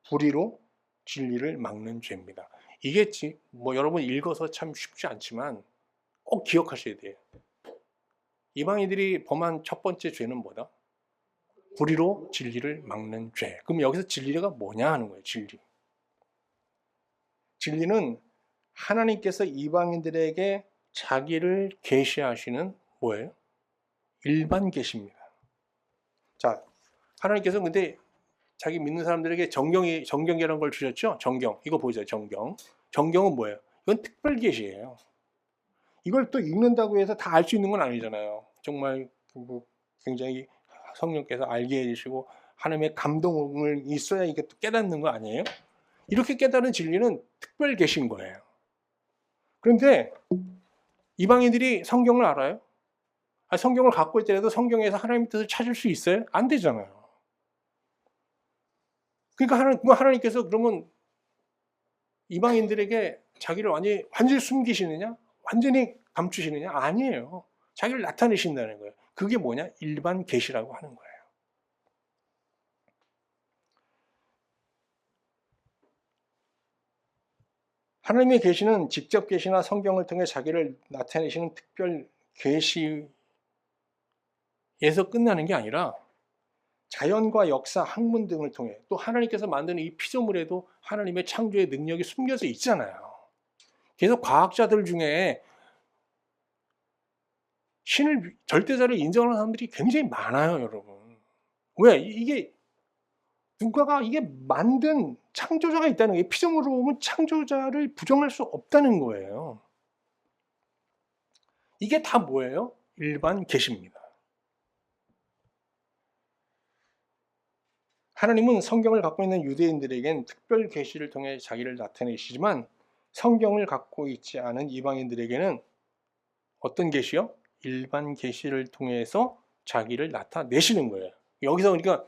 S1: 불의로 진리를 막는 죄입니다. 이게 뭐 여러분 읽어서 참 쉽지 않지만 꼭 기억하셔야 돼요. 이방인들이 범한 첫 번째 죄는 뭐다? 불의로 진리를 막는 죄. 그럼 여기서 진리가 뭐냐 하는 거예요. 진리는 하나님께서 이방인들에게 자기를 계시하시는 뭐예요? 일반 계시입니다. 자, 하나님께서 근데 자기 믿는 사람들에게 정경이라는 걸 주셨죠? 정경. 이거 보세요. 정경은 뭐예요? 이건 특별 계시예요. 이걸 또 읽는다고 해서 다 알 수 있는 건 아니잖아요. 정말 굉장히 성령께서 알게 해주시고 하나님의 감동을 있어야 이게 또 깨닫는 거 아니에요? 이렇게 깨달은 진리는 특별 계신 거예요. 그런데 이방인들이 성경을 알아요? 성경을 갖고 있더라도 성경에서 하나님의 뜻을 찾을 수 있어요? 안 되잖아요. 그러니까 하나님께서 그러면 이방인들에게 자기를 완전히 숨기시느냐? 완전히 감추시느냐? 아니에요. 자기를 나타내신다는 거예요. 그게 뭐냐? 일반 계시라고 하는 거예요. 하나님의 계시는 직접 계시나 성경을 통해 자기를 나타내시는 특별 계시에서 끝나는 게 아니라 자연과 역사, 학문 등을 통해 또 하나님께서 만드는 이 피조물에도 하나님의 창조의 능력이 숨겨져 있잖아요. 그래서 과학자들 중에 신을 절대자를 인정하는 사람들이 굉장히 많아요, 여러분. 왜? 누가가 이게 만든 창조자가 있다는 게 피조물로 보면 창조자를 부정할 수 없다는 거예요. 이게 다 뭐예요? 일반 계시입니다. 하나님은 성경을 갖고 있는 유대인들에겐 특별 계시를 통해 자기를 나타내시지만 성경을 갖고 있지 않은 이방인들에게는 어떤 계시요? 일반 계시를 통해서 자기를 나타내시는 거예요. 여기서 그러니까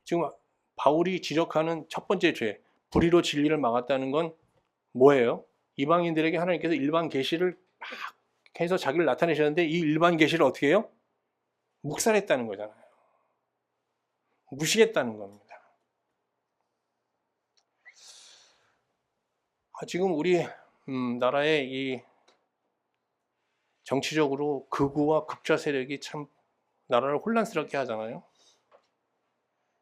S1: 지금 바울이 지적하는 첫 번째 죄, 불의로 진리를 막았다는 건 뭐예요? 이방인들에게 하나님께서 일반 계시를 막 해서 자기를 나타내셨는데 이 일반 계시를 어떻게 해요? 묵살했다는 거잖아요. 무시했다는 겁니다. 지금 우리 나라의 이 정치적으로 극우와 극좌 세력이 참 나라를 혼란스럽게 하잖아요.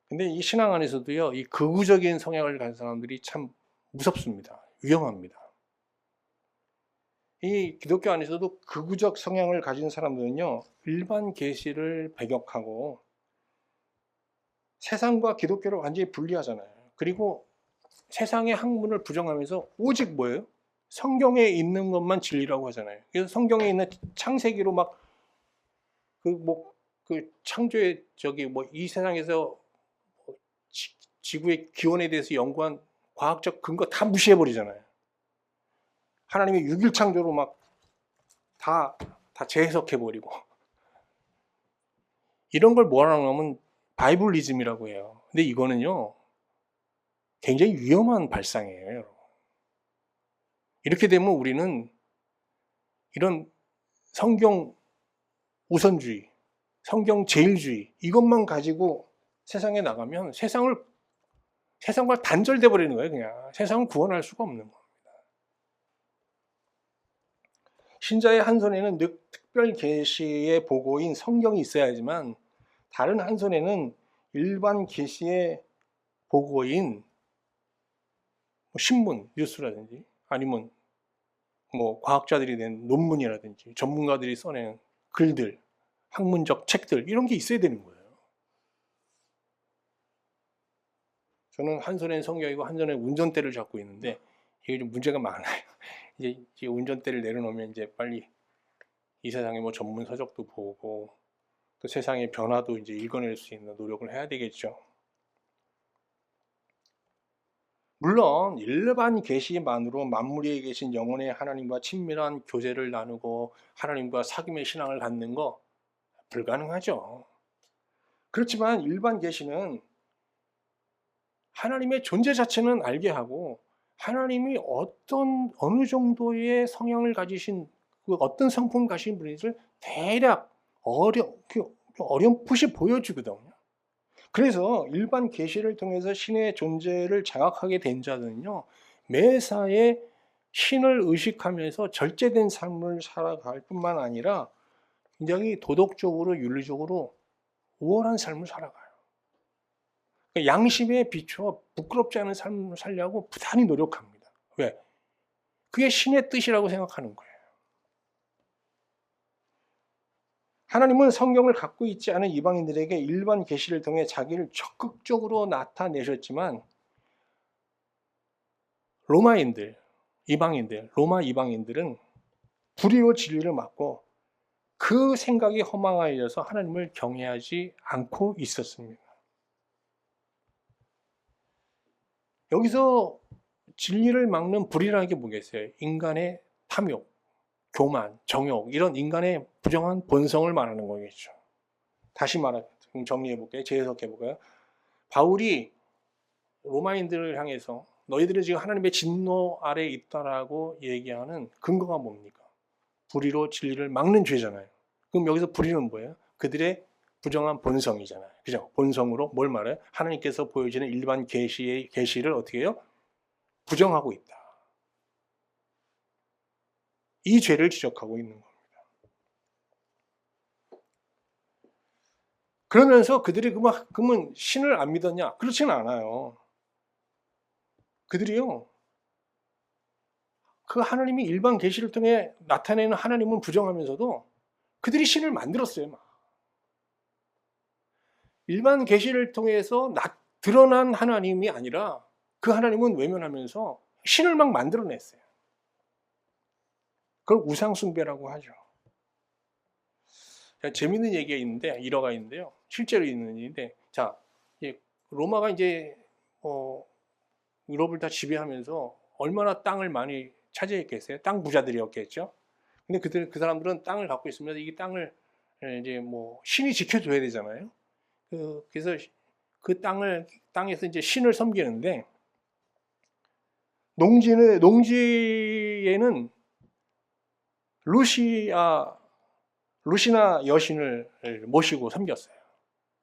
S1: 근데 이 신앙 안에서도요, 이 극우적인 성향을 가진 사람들이 참 무섭습니다. 위험합니다. 이 기독교 안에서도 극우적 성향을 가진 사람들은요, 일반 계시를 배격하고 세상과 기독교를 완전히 분리하잖아요. 그리고 세상의 학문을 부정하면서 오직 뭐예요? 성경에 있는 것만 진리라고 하잖아요. 그래서 성경에 있는 창세기로 막 그 창조의 이 세상에서 지구의 기원에 대해서 연구한 과학적 근거 다 무시해 버리잖아요. 하나님의 6일 창조로 막 다 재해석해 버리고, 이런 걸 뭐라고 하면 바이블리즘이라고 해요. 근데 이거는요 굉장히 위험한 발상이에요, 여러분. 이렇게 되면 우리는 이런 성경 우선주의, 성경 제일주의 이것만 가지고 세상에 나가면 세상과 단절돼 버리는 거예요. 그냥 세상을 구원할 수가 없는 거예요. 신자의 한 손에는 특별 계시의 보고인 성경이 있어야지만, 다른 한 손에는 일반 계시의 보고인 신문, 뉴스라든지 아니면 과학자들이 낸 논문이라든지 전문가들이 써낸 글들, 학문적 책들 이런 게 있어야 되는 거예요. 저는 한 손에는 성경이고 한 손에 운전대를 잡고 있는데 이게 좀 문제가 많아요. 이제 운전대를 내려놓으면 이제 빨리 이 세상의 전문 서적도 보고 또 세상의 변화도 이제 읽어낼 수 있는 노력을 해야 되겠죠. 물론 일반 계시만으로 만물에 계신 영혼의 하나님과 친밀한 교제를 나누고 하나님과 사귐의 신앙을 갖는 거 불가능하죠. 그렇지만 일반 계시는 하나님의 존재 자체는 알게 하고, 하나님이 어느 정도의 성향을 가지신, 어떤 성품을 가진 분인지를 대략 어렴풋이 보여주거든요. 그래서 일반 계시를 통해서 신의 존재를 장악하게 된 자들은요, 매사에 신을 의식하면서 절제된 삶을 살아갈 뿐만 아니라 굉장히 도덕적으로 윤리적으로 우월한 삶을 살아가요. 양심에 비춰 부끄럽지 않은 삶을 살려고 부단히 노력합니다. 왜? 그게 신의 뜻이라고 생각하는 거예요. 하나님은 성경을 갖고 있지 않은 이방인들에게 일반 계시를 통해 자기를 적극적으로 나타내셨지만, 로마 이방인들은 불의로 진리를 막고 그 생각이 허망하여져서 하나님을 경외하지 않고 있었습니다. 여기서 진리를 막는 불의라는 게 뭐겠어요? 인간의 탐욕, 교만, 정욕, 이런 인간의 부정한 본성을 말하는 거겠죠. 다시 정리해볼게요. 재해석해볼까요? 바울이 로마인들을 향해서 너희들은 지금 하나님의 진노 아래에 있다라고 얘기하는 근거가 뭡니까? 불의로 진리를 막는 죄잖아요. 그럼 여기서 불의는 뭐예요? 그들의 부정한 본성이잖아요. 그죠? 본성으로 뭘 말해요? 하나님께서 보여주는 일반 계시를 어떻게 해요? 부정하고 있다. 이 죄를 지적하고 있는 겁니다. 그러면서 그들이 그러면 신을 안 믿었냐? 그렇지는 않아요. 그들이요, 그 하나님이 일반 계시를 통해 나타내는 하나님은 부정하면서도 그들이 신을 만들었어요. 막. 일반 계시를 통해서 드러난 하나님이 아니라 그 하나님은 외면하면서 신을 막 만들어냈어요. 그걸 우상숭배라고 하죠. 재밌는 얘기가 있는데, 일화가 있는데요. 실제로 있는 일인데, 자, 로마가 이제 유럽을 다 지배하면서 얼마나 땅을 많이 차지했겠어요? 땅 부자들이었겠죠. 근데 그 사람들은 땅을 갖고 있으면 이 땅을 이제 신이 지켜줘야 되잖아요. 그래서 그 땅에서 이제 신을 섬기는데, 농지에는 루시나 여신을 모시고 섬겼어요.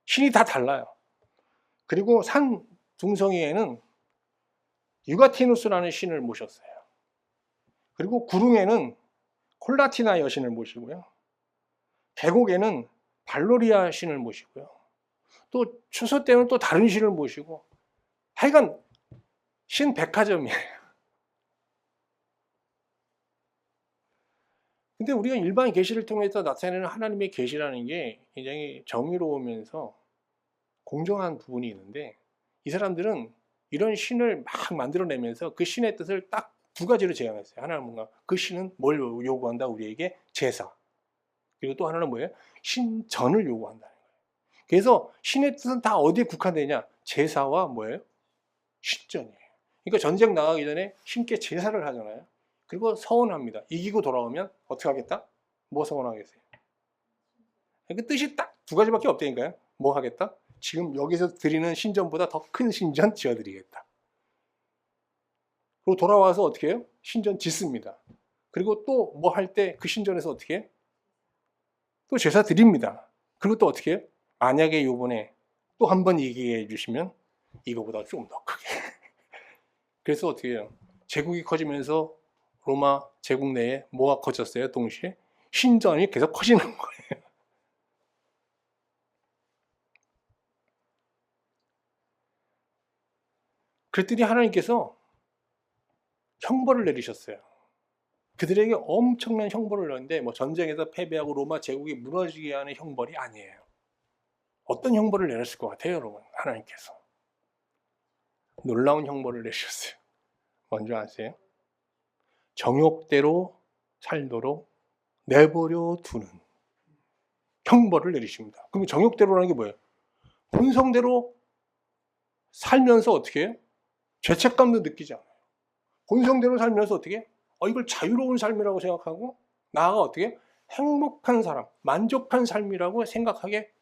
S1: 신이 다 달라요. 그리고 산 둥성이에는 유가티누스라는 신을 모셨어요. 그리고 구릉에는 콜라티나 여신을 모시고요. 계곡에는 발로리아 신을 모시고요. 또 추수 때는 또 다른 신을 모시고, 하여간 신 백화점이에요. 근데 우리가 일반 계시를 통해서 나타내는 하나님의 계시라는 게 굉장히 정의로우면서 공정한 부분이 있는데 이 사람들은 이런 신을 막 만들어내면서 그 신의 뜻을 딱 두 가지로 제안했어요. 하나는 뭔가 그 신은 뭘 요구한다? 우리에게 제사. 그리고 또 하나는 뭐예요? 신전을 요구한다는 거예요. 그래서 신의 뜻은 다 어디에 국한되냐? 제사와 뭐예요? 신전이에요. 그러니까 전쟁 나가기 전에 신께 제사를 하잖아요. 그리고 서원합니다. 이기고 돌아오면 어떻게 하겠다? 뭐 서원하겠어요? 그 뜻이 딱 두 가지밖에 없다니까요. 뭐 하겠다? 지금 여기서 드리는 신전보다 더 큰 신전 지어드리겠다. 그리고 돌아와서 어떻게 해요? 신전 짓습니다. 그리고 또 뭐 할 때 그 신전에서 어떻게 해요? 또 제사 드립니다. 그리고 또 어떻게 해요? 만약에 요번에 또 한 번 이기게 해주시면 이거보다 좀 더 크게. 그래서 어떻게 해요? 제국이 커지면서 로마 제국 내에 뭐가 커졌어요? 동시에 신전이 계속 커지는 거예요. 그랬더니 하나님께서 형벌을 내리셨어요. 그들에게 엄청난 형벌을 내렸는데 뭐 전쟁에서 패배하고 로마 제국이 무너지게 하는 형벌이 아니에요. 어떤 형벌을 내렸을 것 같아요, 여러분? 하나님께서 놀라운 형벌을 내리셨어요. 뭔지 아세요? 정욕대로 살도록 내버려 두는 형벌을 내리십니다. 그럼 정욕대로라는 게 뭐예요? 본성대로 살면서 어떻게 해요? 죄책감도 느끼지 않아요. 본성대로 살면서 어떻게 해요? 이걸 자유로운 삶이라고 생각하고 나아가 어떻게 해요? 행복한 사람, 만족한 삶이라고 생각하게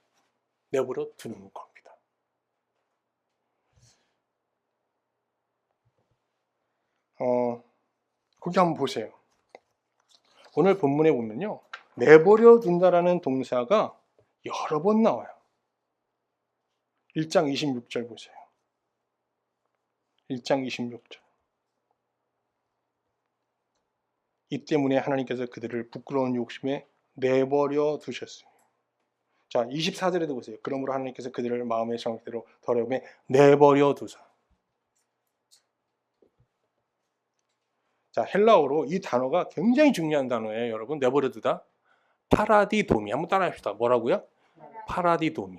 S1: 내버려 두는 겁니다. 거기 한번 보세요. 오늘 본문에 보면요, 내버려 둔다라는 동사가 여러 번 나와요. 1장 26절 보세요. 1장 26절. 이 때문에 하나님께서 그들을 부끄러운 욕심에 내버려 두셨어요. 자, 24절에도 보세요. 그러므로 하나님께서 그들을 마음의 정욕대로 더러움에 내버려 두사. 자, 헬라어로 이 단어가 굉장히 중요한 단어예요, 여러분. 내버려 두다. 파라디도미. 한번 따라합시다. 뭐라고요? 파라디도미.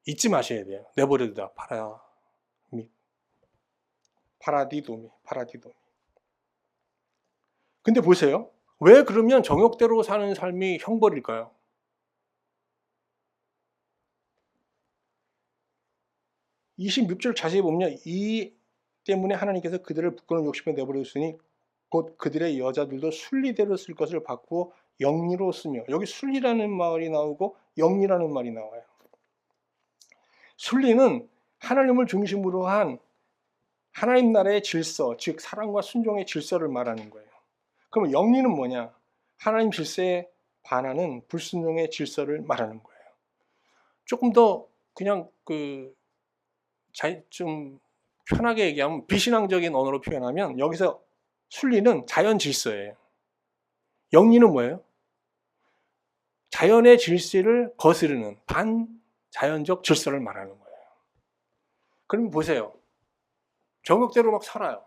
S1: 잊지 마셔야 돼요. 내버려 두다. 파라디도미. 근데 보세요. 왜 그러면 정욕대로 사는 삶이 형벌일까요? (26절) 자세히 보면 이 때문에 하나님께서 그들을 부끄러운 욕심에 내버려두시니 곧 그들의 여자들도 순리대로 쓸 것을 바꾸어 영리로 쓰며, 여기 순리라는 말이 나오고 영리라는 말이 나와요. 순리는 하나님을 중심으로 한 하나님 나라의 질서, 즉 사랑과 순종의 질서를 말하는 거예요. 그럼 영리는 뭐냐? 하나님 질서에 반하는 불순종의 질서를 말하는 거예요. 조금 더 그냥 좀 편하게 얘기하면, 비신앙적인 언어로 표현하면 여기서 순리는 자연 질서예요. 영리는 뭐예요? 자연의 질서를 거스르는 반자연적 질서를 말하는 거예요. 그럼 보세요. 정욕대로 막 살아요.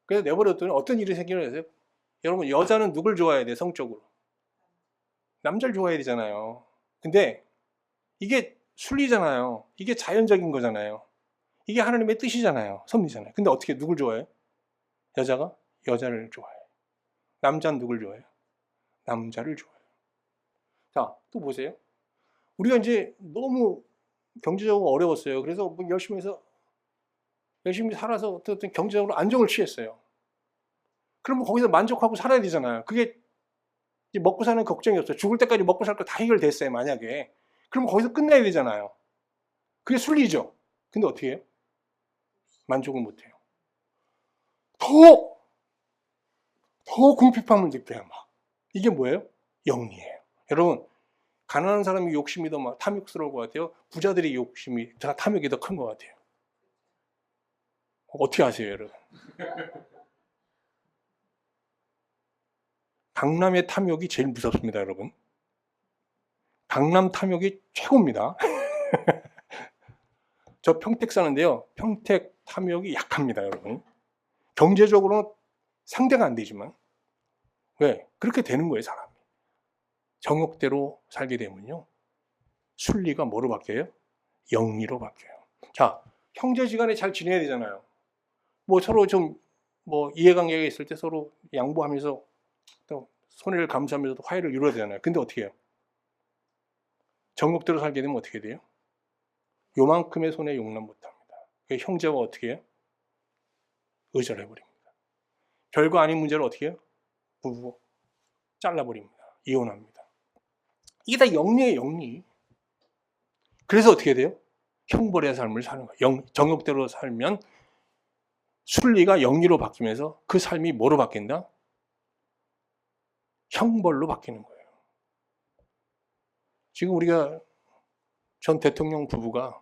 S1: 그래서 내버려두면 어떤 일이 생기는 거예요? 여러분, 여자는 누굴 좋아해야 돼요? 성적으로 남자를 좋아해야 되잖아요. 근데 이게 순리잖아요. 이게 자연적인 거잖아요. 이게 하나님의 뜻이잖아요. 섭리잖아요. 근데 어떻게 누굴 좋아해요? 여자가 여자를 좋아해요. 남자는 누굴 좋아해요? 남자를 좋아해요. 자, 또 보세요. 우리가 이제 너무 경제적으로 어려웠어요. 그래서 뭐 열심히 살아서 어떤 경제적으로 안정을 취했어요. 그러면 거기서 만족하고 살아야 되잖아요. 그게 이제 먹고 사는 걱정이 없어요. 죽을 때까지 먹고 살 거 다 해결됐어요, 만약에. 그러면 거기서 끝내야 되잖아요. 그게 순리죠. 근데 어떻게 해요? 만족을 못해요. 더 궁핍함을 느껴요, 막. 이게 뭐예요? 영리예요. 여러분, 가난한 사람이 욕심이 더 막 탐욕스러울 것 같아요? 부자들이 욕심이, 탐욕이 더 큰 것 같아요? 어떻게 아세요, 여러분? 강남의 탐욕이 제일 무섭습니다, 여러분. 강남 탐욕이 최고입니다. 저 평택 사는데요. 평택 탐욕이 약합니다, 여러분. 경제적으로는 상대가 안 되지만. 왜? 그렇게 되는 거예요, 사람이. 정욕대로 살게 되면요. 순리가 뭐로 바뀌어요? 영리로 바뀌어요. 자, 형제지간에 잘 지내야 되잖아요. 뭐 서로 좀 뭐 이해관계가 있을 때 서로 양보하면서 또 손해를 감수하면서도 화해를 이루어야 되잖아요. 근데 어떻게 해요? 전국대로 살게 되면 어떻게 돼요? 요만큼의 손해 용납 못합니다. 형제와 어떻게 해요? 의절해버립니다. 별거 아닌 문제를 어떻게 해요? 부부 잘라버립니다. 이혼합니다. 이게 다 영리예요, 영리. 그래서 어떻게 돼요? 형벌의 삶을 사는 거예요. 정욕대로 살면 순리가 영리로 바뀌면서 그 삶이 뭐로 바뀐다? 형벌로 바뀌는 거예요. 지금 우리가 전 대통령 부부가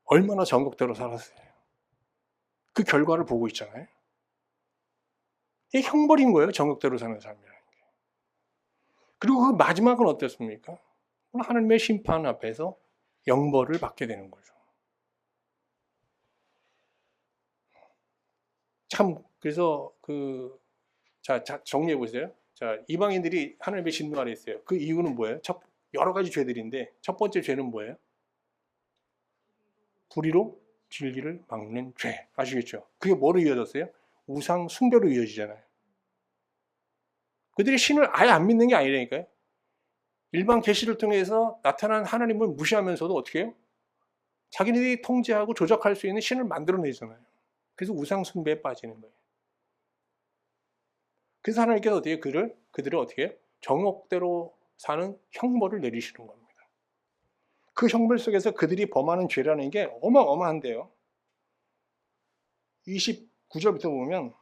S1: 얼마나 정욕대로 살았어요. 그 결과를 보고 있잖아요. 이게 형벌인 거예요, 정욕대로 사는 삶이라는 게. 그리고 그 마지막은 어땠습니까? 하나님의 심판 앞에서 영벌을 받게 되는 거죠. 참, 그래서 자, 정리해 보세요. 자, 이방인들이 하나님의 진노 아래 있어요. 그 이유는 뭐예요? 여러 가지 죄들인데 첫 번째 죄는 뭐예요? 불의로 진리를 막는 죄. 아시겠죠? 그게 뭐로 이어졌어요? 우상 숭배로 이어지잖아요. 그들이 신을 아예 안 믿는 게 아니라니까요. 일반 계시를 통해서 나타난 하나님을 무시하면서도 어떻게 해요? 자기네들이 통제하고 조작할 수 있는 신을 만들어내잖아요. 그래서 우상 숭배에 빠지는 거예요. 그래서 하나님께서 어떻게 그들을 어떻게 해요? 정욕대로 사는 형벌을 내리시는 겁니다. 그 형벌 속에서 그들이 범하는 죄라는 게 어마어마한데요. 29절부터 보면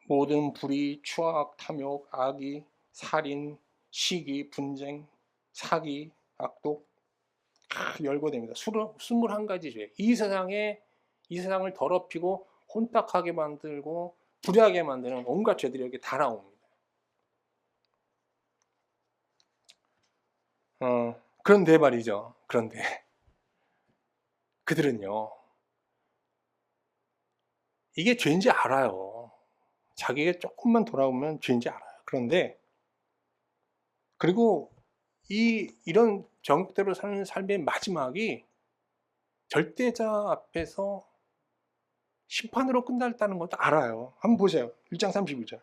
S1: 모든 불의, 추악, 탐욕, 악의, 살인, 시기, 분쟁, 사기, 악독 열거됩니다. 21가지 죄. 이 세상을 더럽히고 혼탁하게 만들고 불의하게 만드는 온갖 죄들이 여기 다 나옵니다. 그런데 말이죠. 그런데 그들은요, 이게 죄인지 알아요. 자기가 조금만 돌아오면 죄인지 알아요. 그런데 그리고 이런 정욕대로 사는 삶의 마지막이 절대자 앞에서 심판으로 끝났다는 것도 알아요. 한번 보세요. 1장 32절.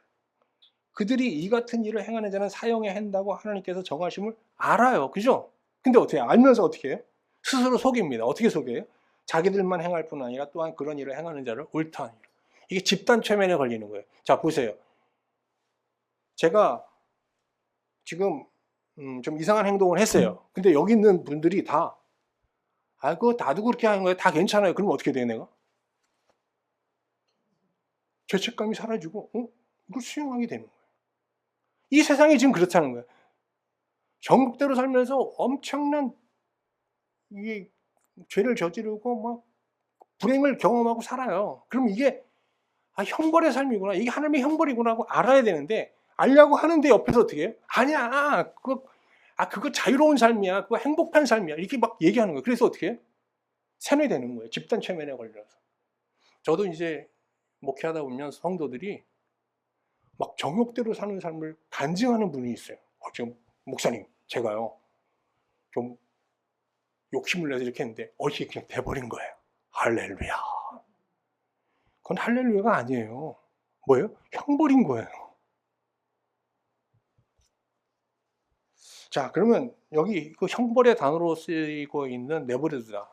S1: 그들이 이 같은 일을 행하는 자는 사형에 한다고 하나님께서 정하심을 알아요. 그죠? 근데 어떻게 해요? 알면서 어떻게 해요? 스스로 속입니다. 어떻게 속여요? 자기들만 행할 뿐 아니라 또한 그런 일을 행하는 자를 옳다 하니라. 이게 집단 최면에 걸리는 거예요. 자, 보세요. 제가 지금 좀 이상한 행동을 했어요. 근데 여기 있는 분들이 다 그거 나도 그렇게 하는 거예요. 다 괜찮아요. 그럼 어떻게 돼요, 내가? 죄책감이 사라지고 이걸 수용하게 되는 거예요. 이 세상이 지금 그렇다는 거예요. 전국대로 살면서 엄청난 이 죄를 저지르고 막 불행을 경험하고 살아요. 그럼 이게 형벌의 삶이구나. 이게 하나님의 형벌이구나 하고 알아야 되는데 알려고 하는데 옆에서 어떻게 해요? 아니야. 그거 자유로운 삶이야. 그거 행복한 삶이야. 이렇게 막 얘기하는 거예요. 그래서 어떻게 해요? 세뇌되는 거예요. 집단 최면에 걸려서. 저도 이제 목회하다 보면 성도들이 막 정욕대로 사는 삶을 간증하는 분이 있어요. 지금 목사님, 제가요 좀 욕심을 내서 이렇게 했는데 이게 그냥 돼버린 거예요. 할렐루야. 그건 할렐루야가 아니에요. 뭐예요? 형벌인 거예요. 자, 그러면 여기 그 형벌의 단어로 쓰이고 있는 네버레드다.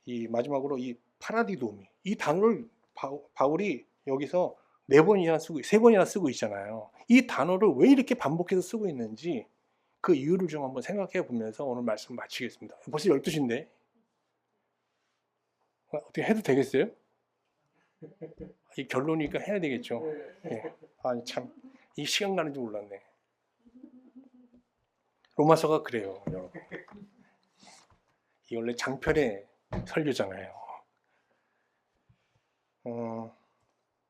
S1: 이 마지막으로 이 파라디도미. 이 단어를 바울이 여기서 4번이나 쓰고 3번이나 쓰고 있잖아요. 이 단어를 왜 이렇게 반복해서 쓰고 있는지 그 이유를 좀 한번 생각해 보면서 오늘 말씀 마치겠습니다. 벌써 12시인데 어떻게 해도 되겠어요? 이 결론이니까 해야 되겠죠. 네. 참, 이 시간 가는 줄 몰랐네. 로마서가 그래요, 여러분. 이 원래 장편의 설교잖아요.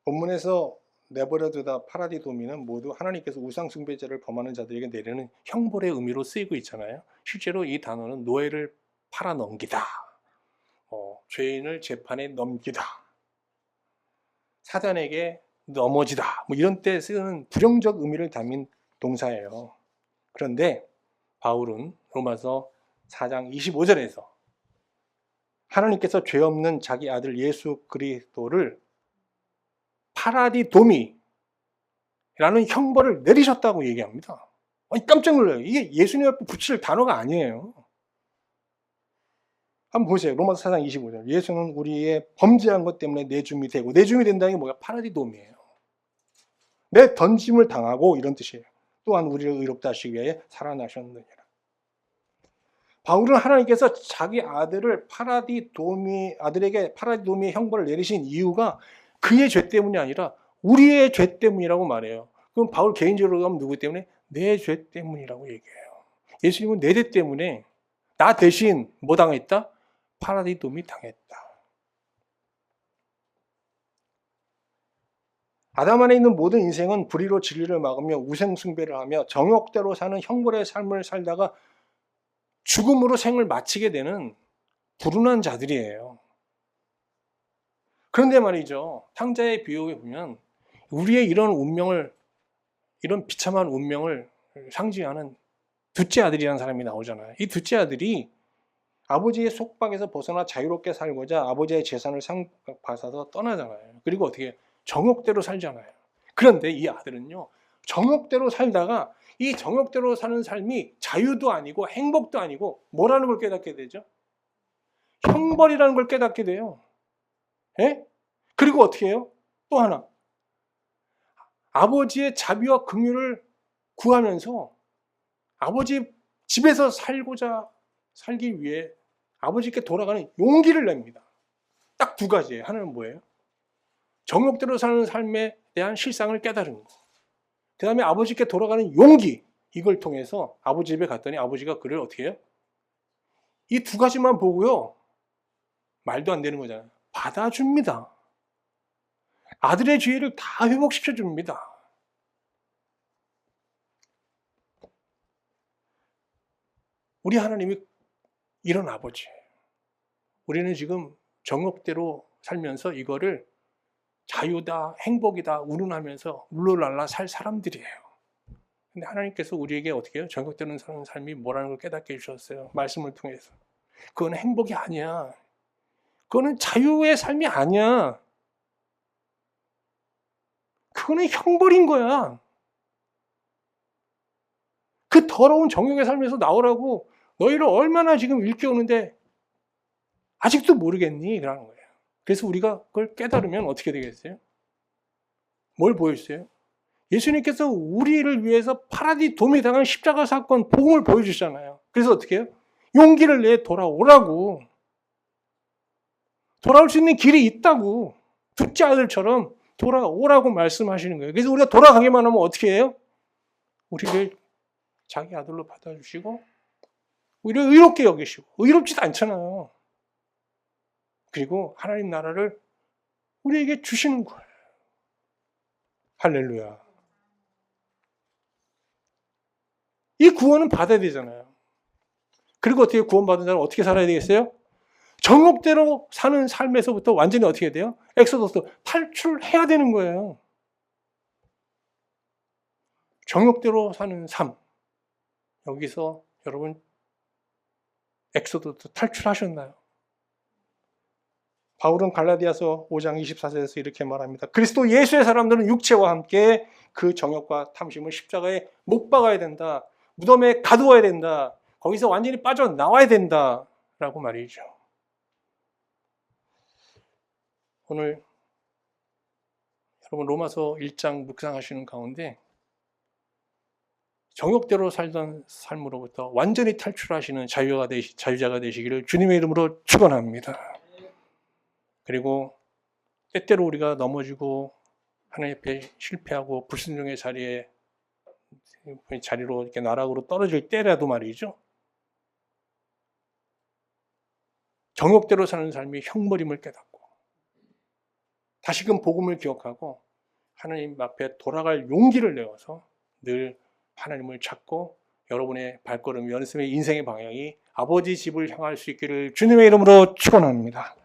S1: 본문에서 네버레드다 파라디도미는 모두 하나님께서 우상 숭배죄를 범하는 자들에게 내리는 형벌의 의미로 쓰이고 있잖아요. 실제로 이 단어는 노예를 팔아넘기다, 죄인을 재판에 넘기다, 사단에게 넘어지다, 이런 때 쓰는 부정적 의미를 담은 동사예요. 그런데 바울은 로마서 4장 25절에서 하나님께서 죄 없는 자기 아들 예수 그리스도를 파라디도미라는 형벌을 내리셨다고 얘기합니다. 아니, 깜짝 놀라요. 이게 예수님 앞에 붙일 단어가 아니에요. 한번 보세요. 로마서 4장 25절. 예수는 우리의 범죄한 것 때문에 내줌이 되고, 내줌이 된다는 게 뭐야? 파라디돔이에요. 내 던짐을 당하고, 이런 뜻이에요. 또한 우리를 의롭다 하시기 위해 살아나셨느니라. 바울은 하나님께서 자기 아들을 아들에게 파라디도미의 형벌을 내리신 이유가 그의 죄 때문이 아니라 우리의 죄 때문이라고 말해요. 그럼 바울 개인적으로 가면 누구 때문에? 내 죄 때문이라고 얘기해요. 예수님은 내 죄 때문에 나 대신 뭐 당했다? 파라디돔이 당했다. 아담 안에 있는 모든 인생은 불의로 진리를 막으며 우생숭배를 하며 정욕대로 사는 형벌의 삶을 살다가 죽음으로 생을 마치게 되는 불운한 자들이에요. 그런데 말이죠. 탕자의 비유에 보면 우리의 이런 운명을, 이런 비참한 운명을 상징하는 둘째 아들이라는 사람이 나오잖아요. 이 둘째 아들이 아버지의 속박에서 벗어나 자유롭게 살고자 아버지의 재산을 받아서 떠나잖아요. 그리고 어떻게 정욕대로 살잖아요. 그런데 이 아들은요, 정욕대로 살다가 이 정욕대로 사는 삶이 자유도 아니고 행복도 아니고 뭐라는 걸 깨닫게 되죠? 형벌이라는 걸 깨닫게 돼요. 예? 그리고 어떻게 해요? 또 하나, 아버지의 자비와 긍휼을 구하면서 아버지 집에서 살기 위해 아버지께 돌아가는 용기를 냅니다. 딱 두 가지예요. 하나는 뭐예요? 정욕대로 사는 삶에 대한 실상을 깨달은 거. 그 다음에 아버지께 돌아가는 용기. 이걸 통해서 아버지 집에 갔더니 아버지가 그를 어떻게 해요? 이 두 가지만 보고요. 말도 안 되는 거잖아요. 받아줍니다. 아들의 죄를 다 회복시켜줍니다. 우리 하나님이 이런 아버지예요. 우리는 지금 정욕대로 살면서 이거를 자유다, 행복이다, 운운하면서 룰루랄라 살 사람들이에요. 근데 하나님께서 우리에게 어떻게 해요? 정욕대로 사는 삶이 뭐라는 걸 깨닫게 해주셨어요. 말씀을 통해서. 그건 행복이 아니야. 그거는 자유의 삶이 아니야. 그거는 형벌인 거야. 그 더러운 정욕의 삶에서 나오라고 너희를 얼마나 지금 일깨우는데 아직도 모르겠니? 라는 거예요. 그래서 우리가 그걸 깨달으면 어떻게 되겠어요? 뭘 보여주세요? 예수님께서 우리를 위해서 파라디돔이 당한 십자가 사건 복음을 보여주시잖아요. 그래서 어떻게 해요? 용기를 내 돌아오라고. 돌아올 수 있는 길이 있다고. 둘째 아들처럼 돌아오라고 말씀하시는 거예요. 그래서 우리가 돌아가기만 하면 어떻게 해요? 우리를 자기 아들로 받아주시고 우리를 의롭게 여기시고 의롭지도 않잖아요. 그리고 하나님 나라를 우리에게 주시는 거예요. 할렐루야. 이 구원은 받아야 되잖아요. 그리고 어떻게 구원받은 자는 어떻게 살아야 되겠어요? 정욕대로 사는 삶에서부터 완전히 어떻게 돼요? 엑소더스 탈출해야 되는 거예요. 정욕대로 사는 삶. 여기서 여러분 엑소더스 탈출하셨나요? 바울은 갈라디아서 5장 24절에서 이렇게 말합니다. 그리스도 예수의 사람들은 육체와 함께 그 정욕과 탐심을 십자가에 못 박아야 된다. 무덤에 가두어야 된다. 거기서 완전히 빠져나와야 된다. 라고 말이죠. 오늘 여러분 로마서 1장 묵상하시는 가운데 정욕대로 살던 삶으로부터 완전히 탈출하시는 자유자가 되시기를 주님의 이름으로 축원합니다. 그리고 때때로 우리가 넘어지고 하나님 앞에 실패하고 불순종의 자리로 이렇게 나락으로 떨어질 때라도 말이죠. 정욕대로 사는 삶이 형벌임을 깨닫고 다시금 복음을 기억하고 하나님 앞에 돌아갈 용기를 내어서 늘 하나님을 찾고 여러분의 발걸음, 연습의 인생의 방향이 아버지 집을 향할 수 있기를 주님의 이름으로 축원합니다.